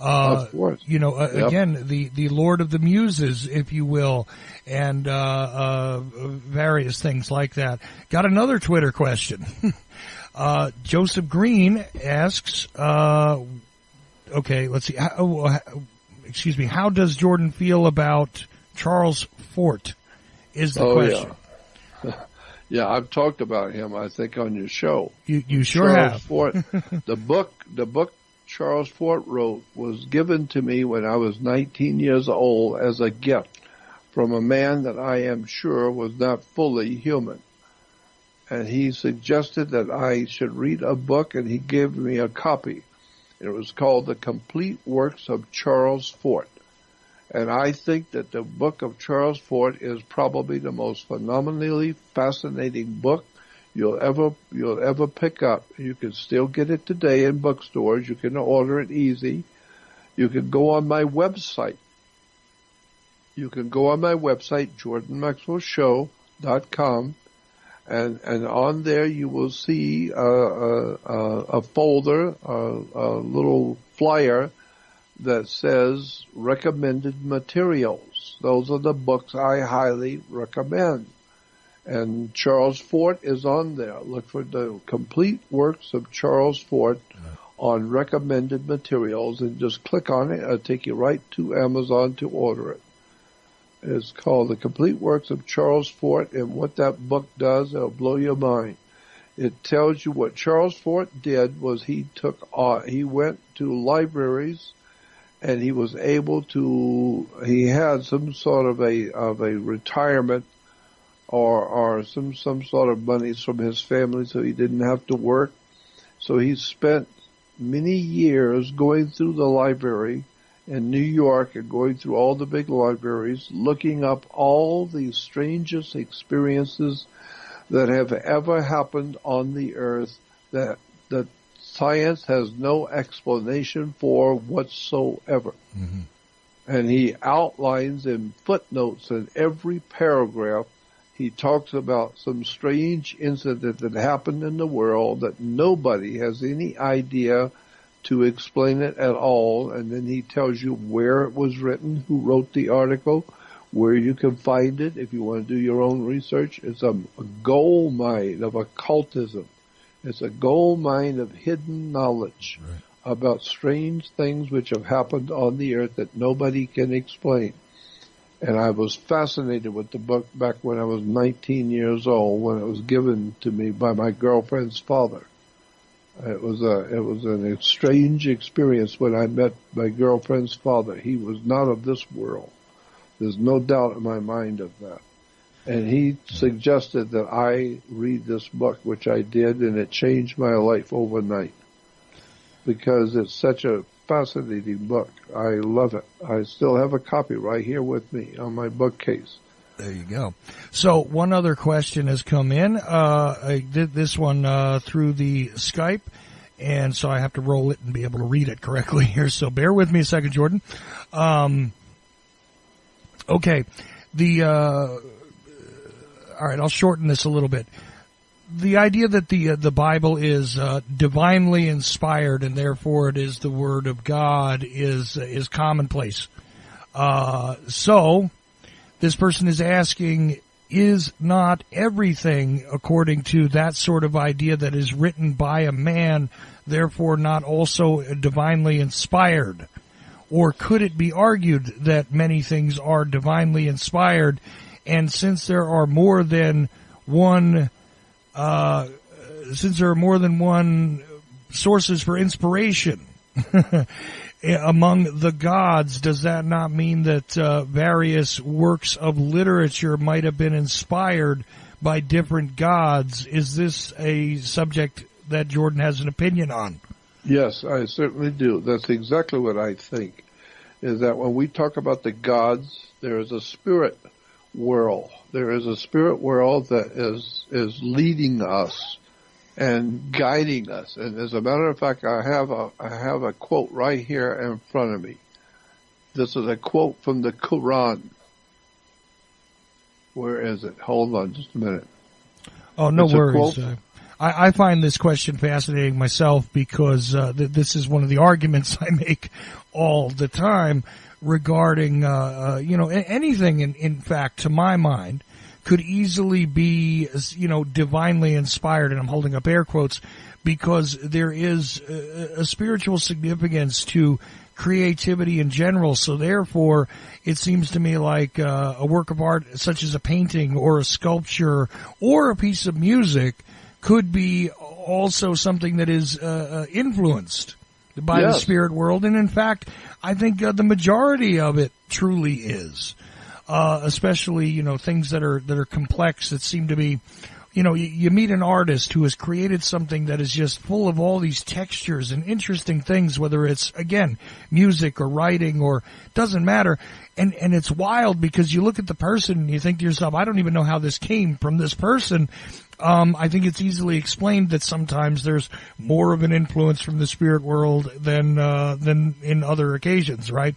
Of course. Again, the Lord of the Muses, if you will, and various things like that. Got another Twitter question. Joseph Green asks, okay, let's see. How does Jordan feel about Charles Fort? Is the question. Yeah. Yeah, I've talked about him, I think, on your show. You sure Charles have. Fort, the book Charles Fort wrote was given to me when I was 19 years old as a gift from a man that I am sure was not fully human. And he suggested that I should read a book, and he gave me a copy. It was called The Complete Works of Charles Fort. And I think that the book of Charles Fort is probably the most phenomenally fascinating book you'll ever pick up. You can still get it today in bookstores. You can order it easy. You can go on my website. JordanMaxwellShow.com, and on there you will see a folder, a little flyer that says recommended materials. Those are the books I highly recommend. And Charles Fort is on there. Look for the Complete Works of Charles Fort on recommended materials, and just click on it. It'll take you right to Amazon to order it. It's called The Complete Works of Charles Fort, and what that book does, it'll blow your mind. It tells you what Charles Fort did was he went to libraries, and he was able to, he had some sort of a retirement or some sort of monies from his family, so he didn't have to work. So he spent many years going through the library in New York and going through all the big libraries, looking up all the strangest experiences that have ever happened on the earth that science has no explanation for whatsoever. Mm-hmm. And he outlines in footnotes in every paragraph. He talks about some strange incident that happened in the world that nobody has any idea to explain it at all. And then he tells you where it was written, who wrote the article, where you can find it if you want to do your own research. It's a gold mine of occultism. It's a gold mine of hidden knowledge about strange things which have happened on the earth that nobody can explain. And I was fascinated with the book back when I was 19 years old, when it was given to me by my girlfriend's father. It was a strange experience when I met my girlfriend's father. He was not of this world. There's no doubt in my mind of that. And he suggested that I read this book, which I did, and it changed my life overnight because it's such a fascinating book. I love it. I still have a copy right here with me on my bookcase. There you go. So one other question has come in. I did this one through the Skype, and so I have to roll it and be able to read it correctly here. So bear with me a second, Jordan. Okay. All right, I'll shorten this a little bit. The idea that the Bible is divinely inspired and therefore it is the Word of God is commonplace. So this person is asking, is not everything according to that sort of idea that is written by a man, therefore not also divinely inspired? Or could it be argued that many things are divinely inspired, and since there are more than one sources for inspiration among the gods, does that not mean that various works of literature might have been inspired by different gods? Is this a subject that Jordan has an opinion on? Yes, I certainly do. That's exactly what I think. is that when we talk about the gods, there is a spirit world. There is a spirit world that is leading us and guiding us. And as a matter of fact, I have a quote right here in front of me. This is a quote from the Quran. Where is it? Hold on just a minute. Oh, no worries. I find this question fascinating myself because this is one of the arguments I make all the time regarding, anything, in fact, to my mind, could easily be, divinely inspired, and I'm holding up air quotes, because there is a spiritual significance to creativity in general. So therefore, it seems to me like a work of art such as a painting or a sculpture or a piece of music could be also something that is influenced by the spirit world. And in fact, I think the majority of it truly is, especially, things that are complex, that seem to be, you meet an artist who has created something that is just full of all these textures and interesting things, whether it's, again, music or writing or doesn't matter. And it's wild because you look at the person and you think to yourself, I don't even know how this came from this person. I think it's easily explained that sometimes there's more of an influence from the spirit world than in other occasions, right?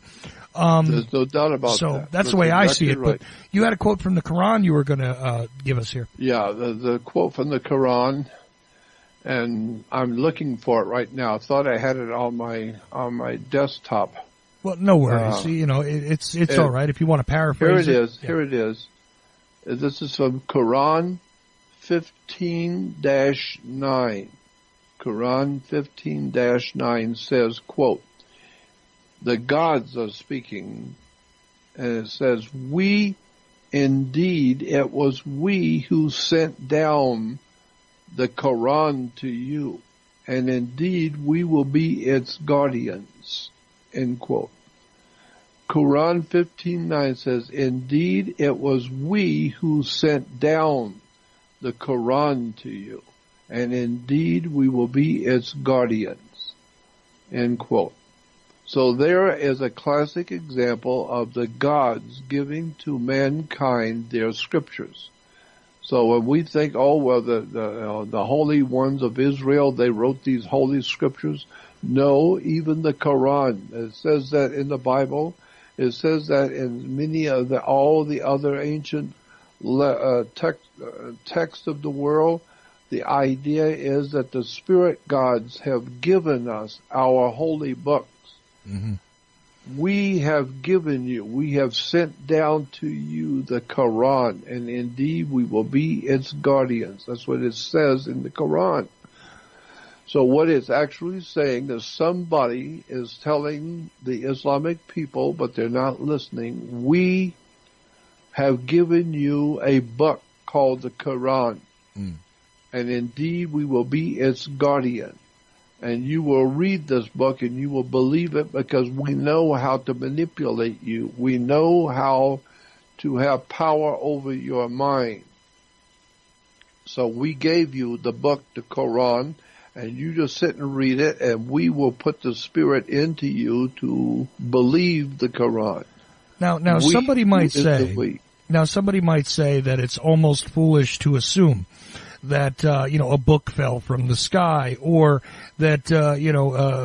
There's no doubt about that. So that's the way I see it. Right. But you had a quote from the Quran you were going to give us here. Yeah, the quote from the Quran, and I'm looking for it right now. I thought I had it on my desktop. Well, no worries. It's all right if you want to paraphrase. Here it is. Yeah. Here it is. This is from Quran 15-9. Quran 15-9 says, quote, the gods are speaking, and it says, we, indeed, it was we who sent down the Quran to you, and indeed we will be its guardians, end quote. Quran 15:9 says, indeed it was we who sent down the Quran to you, and indeed we will be its guardians, end quote. So there is a classic example of the gods giving to mankind their scriptures. So when we think, the holy ones of Israel, they wrote these holy scriptures. No, even the Quran. It says that in the Bible. It says that in many of all the other ancient texts of the world. The idea is that the spirit gods have given us our holy books. Mm-hmm. We have sent down to you the Quran, and indeed we will be its guardians. That's what it says in the Quran. So what it's actually saying is somebody is telling the Islamic people, but they're not listening, we have given you a book called the Quran, and indeed we will be its guardian. And you will read this book and you will believe it because we know how to manipulate you. We know how to have power over your mind. So we gave you the book, the Quran, and you just sit and read it, and we will put the spirit into you to believe the Quran. Now somebody might say that it's almost foolish to assume that, a book fell from the sky, or that,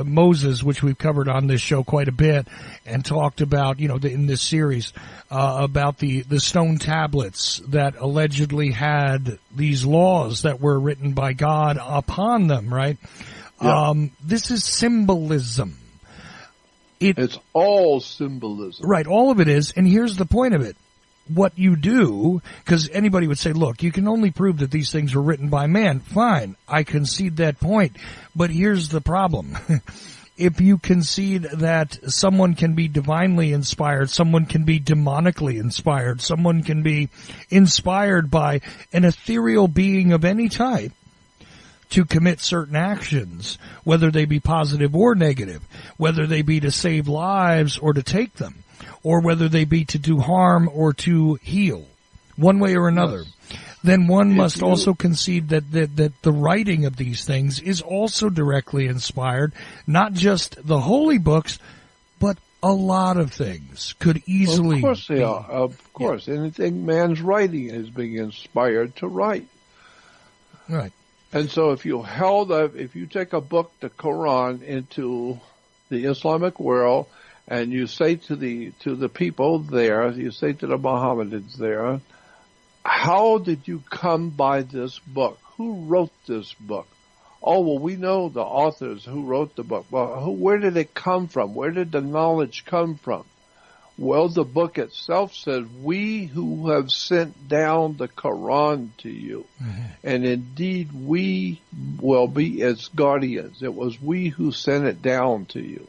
Moses, which we've covered on this show quite a bit and talked about, in this series, about the stone tablets that allegedly had these laws that were written by God upon them, right? Yeah. This is symbolism. It's all symbolism. Right, all of it is, and here's the point of it. What you do, because anybody would say, look, you can only prove that these things were written by man. Fine, I concede that point. But here's the problem. If you concede that someone can be divinely inspired, someone can be demonically inspired, someone can be inspired by an ethereal being of any type to commit certain actions, whether they be positive or negative, whether they be to save lives or to take them, or whether they be to do harm or to heal, one way or another, then one must also concede that the writing of these things is also directly inspired, not just the holy books, but a lot of things could easily. Of course they are. Of course, anything man's writing is being inspired to write. Right. And so, if you take a book, the Quran, into the Islamic world, and you say to the people there, you say to the Mohammedans there, how did you come by this book? Who wrote this book? Oh, well, we know the authors who wrote the book. Well, where did it come from? Where did the knowledge come from? Well, the book itself says, we who have sent down the Quran to you. Mm-hmm. And indeed, we will be its guardians. It was we who sent it down to you.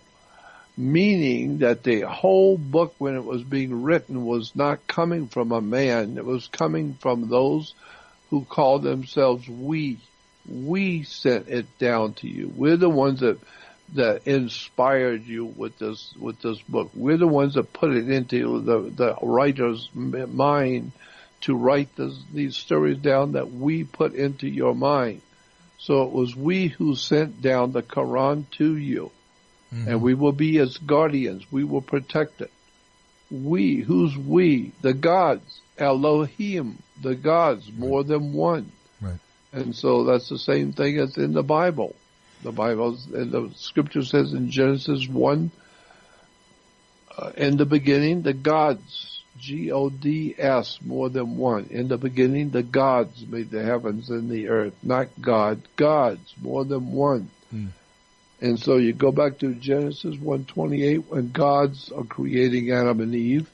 Meaning that the whole book, when it was being written, was not coming from a man. It was coming from those who called themselves we. We sent it down to you. We're the ones that inspired you with this book. We're the ones that put it into the writer's mind to write these stories down that we put into your mind. So it was we who sent down the Quran to you. Mm-hmm. And we will be its guardians. We will protect it. We, who's we? The gods. Elohim, the gods, more than one. Right. And so that's the same thing as in the Bible. The Bible, and the scripture says in Genesis 1, in the beginning, the gods, G-O-D-S, more than one. In the beginning, the gods made the heavens and the earth, not God, gods, more than one. Hmm. And so you go back to Genesis 1:28, when gods are creating Adam and Eve,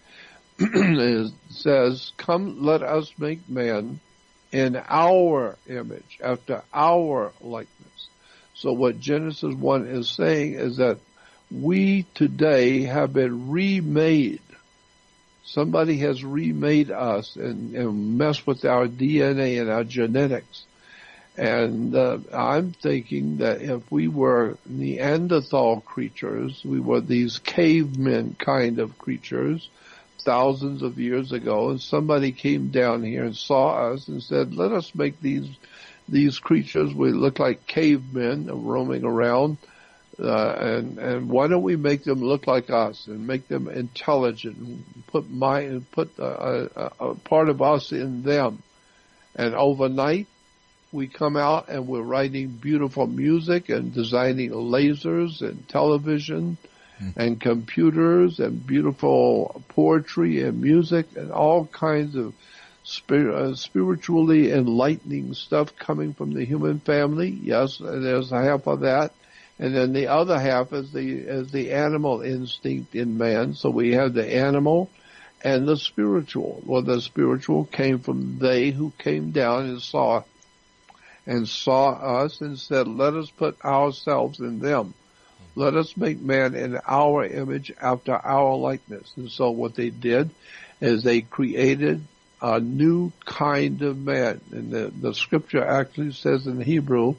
it says, come, let us make man in our image, after our likeness. So what Genesis 1 is saying is that we today have been remade. Somebody has remade us and messed with our DNA and our genetics. And I'm thinking that if we were Neanderthal creatures, we were these cavemen kind of creatures thousands of years ago, and somebody came down here and saw us and said, let us make these creatures, we look like cavemen roaming around, and why don't we make them look like us and make them intelligent and put a part of us in them. And overnight, we come out and we're writing beautiful music and designing lasers and television and computers and beautiful poetry and music and all kinds of spiritually enlightening stuff coming from the human family. Yes, there's half of that. And then the other half is the animal instinct in man. So we have the animal and the spiritual. Well, the spiritual came from they who came down and saw us and said, let us put ourselves in them. Let us make man in our image after our likeness. And so what they did is they created a new kind of man. And the scripture actually says in Hebrew,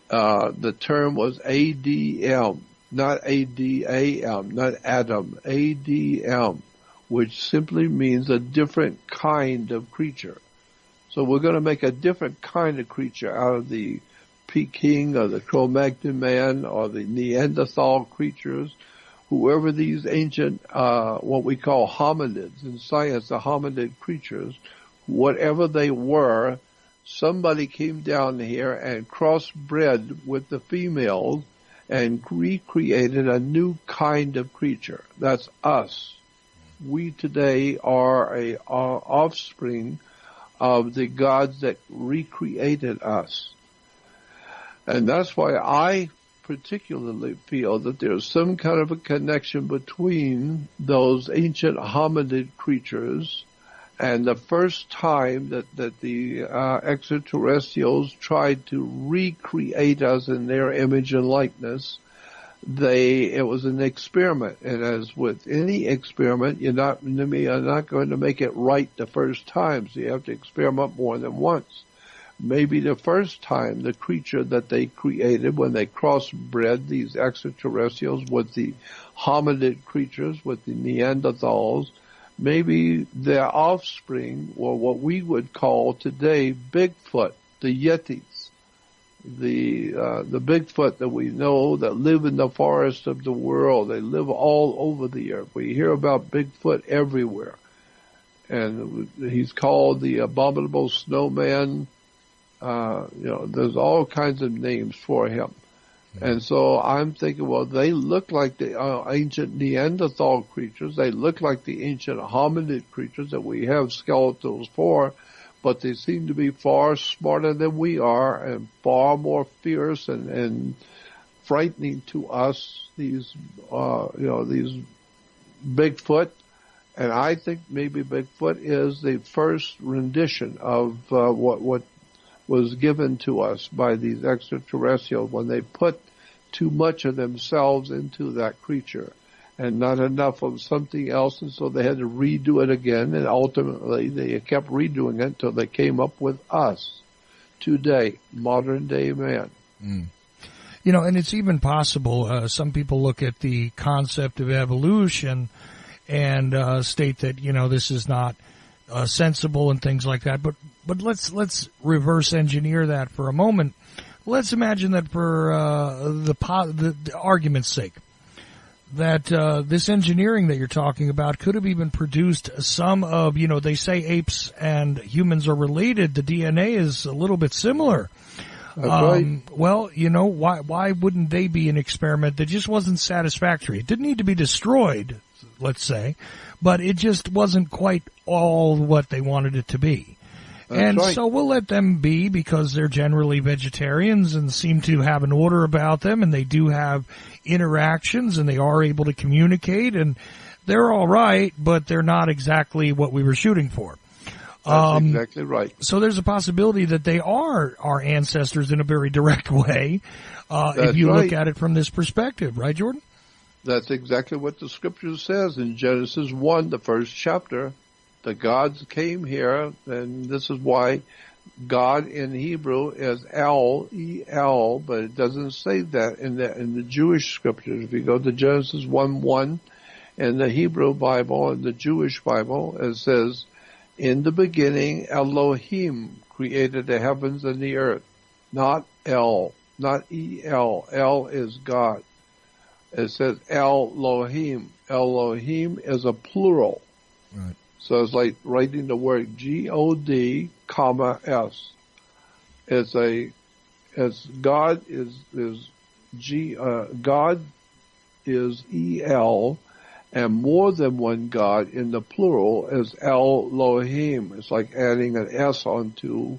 the term was ADM, not ADAM, not Adam, ADM, which simply means a different kind of creature. So we're going to make a different kind of creature out of the Peking or the Cro-Magnon man or the Neanderthal creatures, whoever these ancient, what we call hominids in science, the hominid creatures, whatever they were, somebody came down here and crossbred with the females and recreated a new kind of creature. That's us. We today are a offspring of the gods that recreated us. And that's why I particularly feel that there's some kind of a connection between those ancient hominid creatures and the first time that the extraterrestrials tried to recreate us in their image and likeness. It was an experiment, and as with any experiment, you're not going to make it right the first time, so you have to experiment more than once. Maybe the first time the creature that they created when they crossbred these extraterrestrials with the hominid creatures, with the Neanderthals, maybe their offspring were what we would call today Bigfoot, the Yetis. the Bigfoot that we know that live in the forest of the world. They live all over the earth. We hear about Bigfoot everywhere. And he's called the abominable snowman. There's all kinds of names for him. And so I'm thinking, well, they look like the ancient Neanderthal creatures. They look like the ancient hominid creatures that we have skeletons for, but they seem to be far smarter than we are and far more fierce and frightening to us, these Bigfoot. And I think maybe Bigfoot is the first rendition of what was given to us by these extraterrestrials when they put too much of themselves into that creature and not enough of something else, and so they had to redo it again, and ultimately they kept redoing it until they came up with us today, modern day man. And it's even possible, some people look at the concept of evolution and state that, this is not sensible and things like that. But let's reverse engineer that for a moment. Let's imagine that for the argument's sake, that this engineering that you're talking about could have even produced some of, they say apes and humans are related. The DNA is a little bit similar. That's right. Well, why wouldn't they be an experiment that just wasn't satisfactory? It didn't need to be destroyed, let's say, but it just wasn't quite all what they wanted it to be. That's right. So we'll let them be because they're generally vegetarians and seem to have an order about them, and they do have interactions and they are able to communicate, and they're all right, but they're not exactly what we were shooting for. That's exactly right. So there's a possibility that they are our ancestors in a very direct way, if you look at it from this perspective, right, Jordan? That's exactly what the scripture says in Genesis 1, the first chapter. The gods came here, and this is why God in Hebrew is El, but it doesn't say that in the Jewish scriptures. If you go to Genesis 1:1 in the Hebrew Bible and the Jewish Bible, it says, in the beginning, Elohim created the heavens and the earth. Not El, not El. El is God. It says Elohim. Elohim is a plural. Right. So it's like writing the word God, comma S. God is El, and more than one God in the plural is Elohim. It's like adding an S onto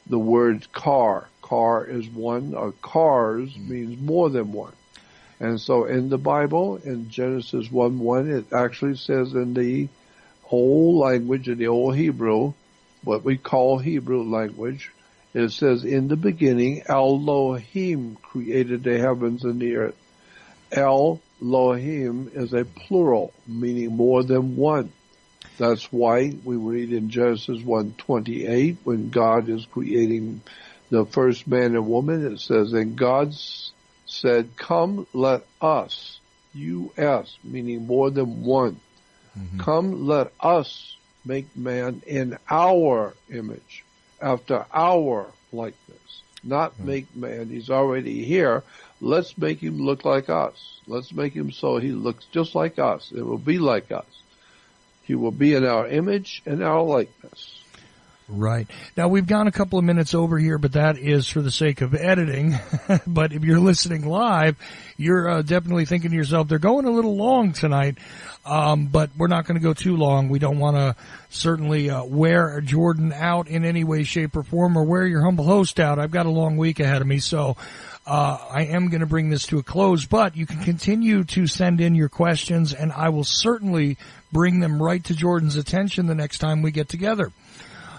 the word car. Car is one, or cars means more than one. And so in the Bible, in Genesis 1:1, it actually says in the whole language, in the old Hebrew, what we call Hebrew language, it says, in the beginning, Elohim created the heavens and the earth. Elohim is a plural, meaning more than one. That's why we read in Genesis 1:28, when God is creating the first man and woman, it says, and God said, come, let us, U-S, meaning more than one. Come, let us make man in our image, after our likeness. Not make man, he's already here. Let's make him look like us. Let's make him so he looks just like us. It will be like us. He will be in our image and our likeness. Right. Now, we've gone a couple of minutes over here, but that is for the sake of editing. But if you're listening live, you're definitely thinking to yourself, they're going a little long tonight. But we're not going to go too long. We don't want to certainly wear Jordan out in any way, shape, or form, or wear your humble host out. I've got a long week ahead of me, so I am going to bring this to a close. But you can continue to send in your questions, and I will certainly bring them right to Jordan's attention the next time we get together.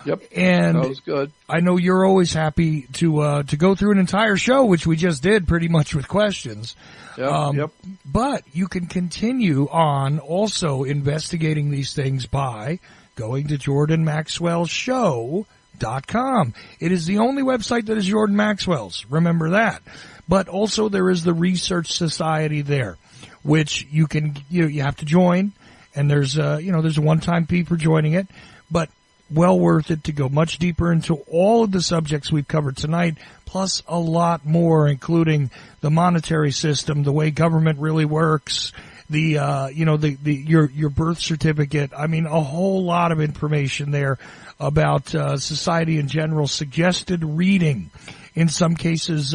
Yep, and sounds good. I know you're always happy to go through an entire show, which we just did pretty much with questions. Yep. But you can continue on also investigating these things by going to JordanMaxwellShow.com. It is the only website that is Jordan Maxwell's. Remember that. But also there is the Research Society there, which you can you have to join, and there's a one-time fee for joining it. But well worth it to go much deeper into all of the subjects we've covered tonight, plus a lot more, including the monetary system, the way government really works, your birth certificate. I mean, a whole lot of information there about society in general, suggested reading. In some cases,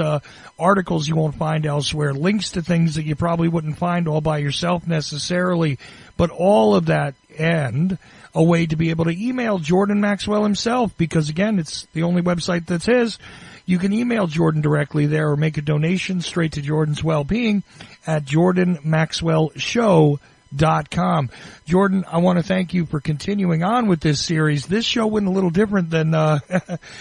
articles you won't find elsewhere, links to things that you probably wouldn't find all by yourself necessarily, but all of that, and a way to be able to email Jordan Maxwell himself, because again, it's the only website that's his. You can email Jordan directly there or make a donation straight to Jordan's well-being at jordanmaxwellshow.com. Jordan, I want to thank you for continuing on with this series. This show went a little different than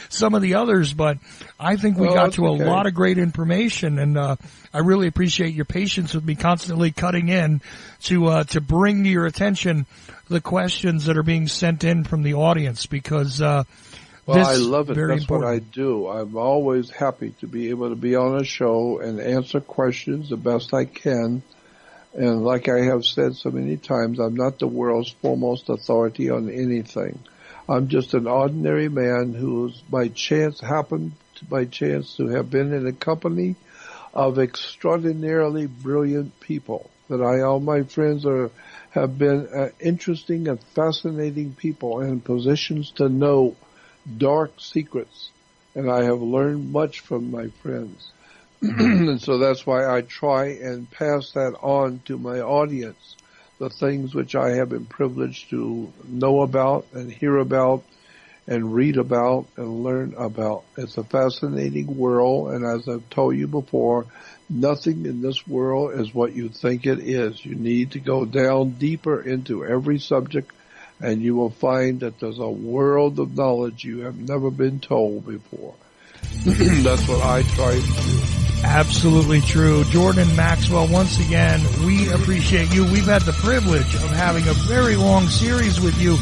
some of the others, but I think we got to a lot of great information, and I really appreciate your patience with me constantly cutting in to bring to your attention the questions that are being sent in from the audience, because I love it. That's important. what I do. I'm always happy to be able to be on a show and answer questions the best I can. And like I have said so many times, I'm not the world's foremost authority on anything. I'm just an ordinary man who's happened to have been in a company of extraordinarily brilliant people. That all my friends have been interesting and fascinating people in positions to know dark secrets, and I have learned much from my friends. And so that's why I try and pass that on to my audience, the things which I have been privileged to know about and hear about and read about and learn about. It's a fascinating world, and as I've told you before, nothing in this world is what you think it is. You need to go down deeper into every subject, and you will find that there's a world of knowledge you have never been told before. That's what I try to do. Absolutely true. Jordan Maxwell, once again, we appreciate you. We've had the privilege of having a very long series with you,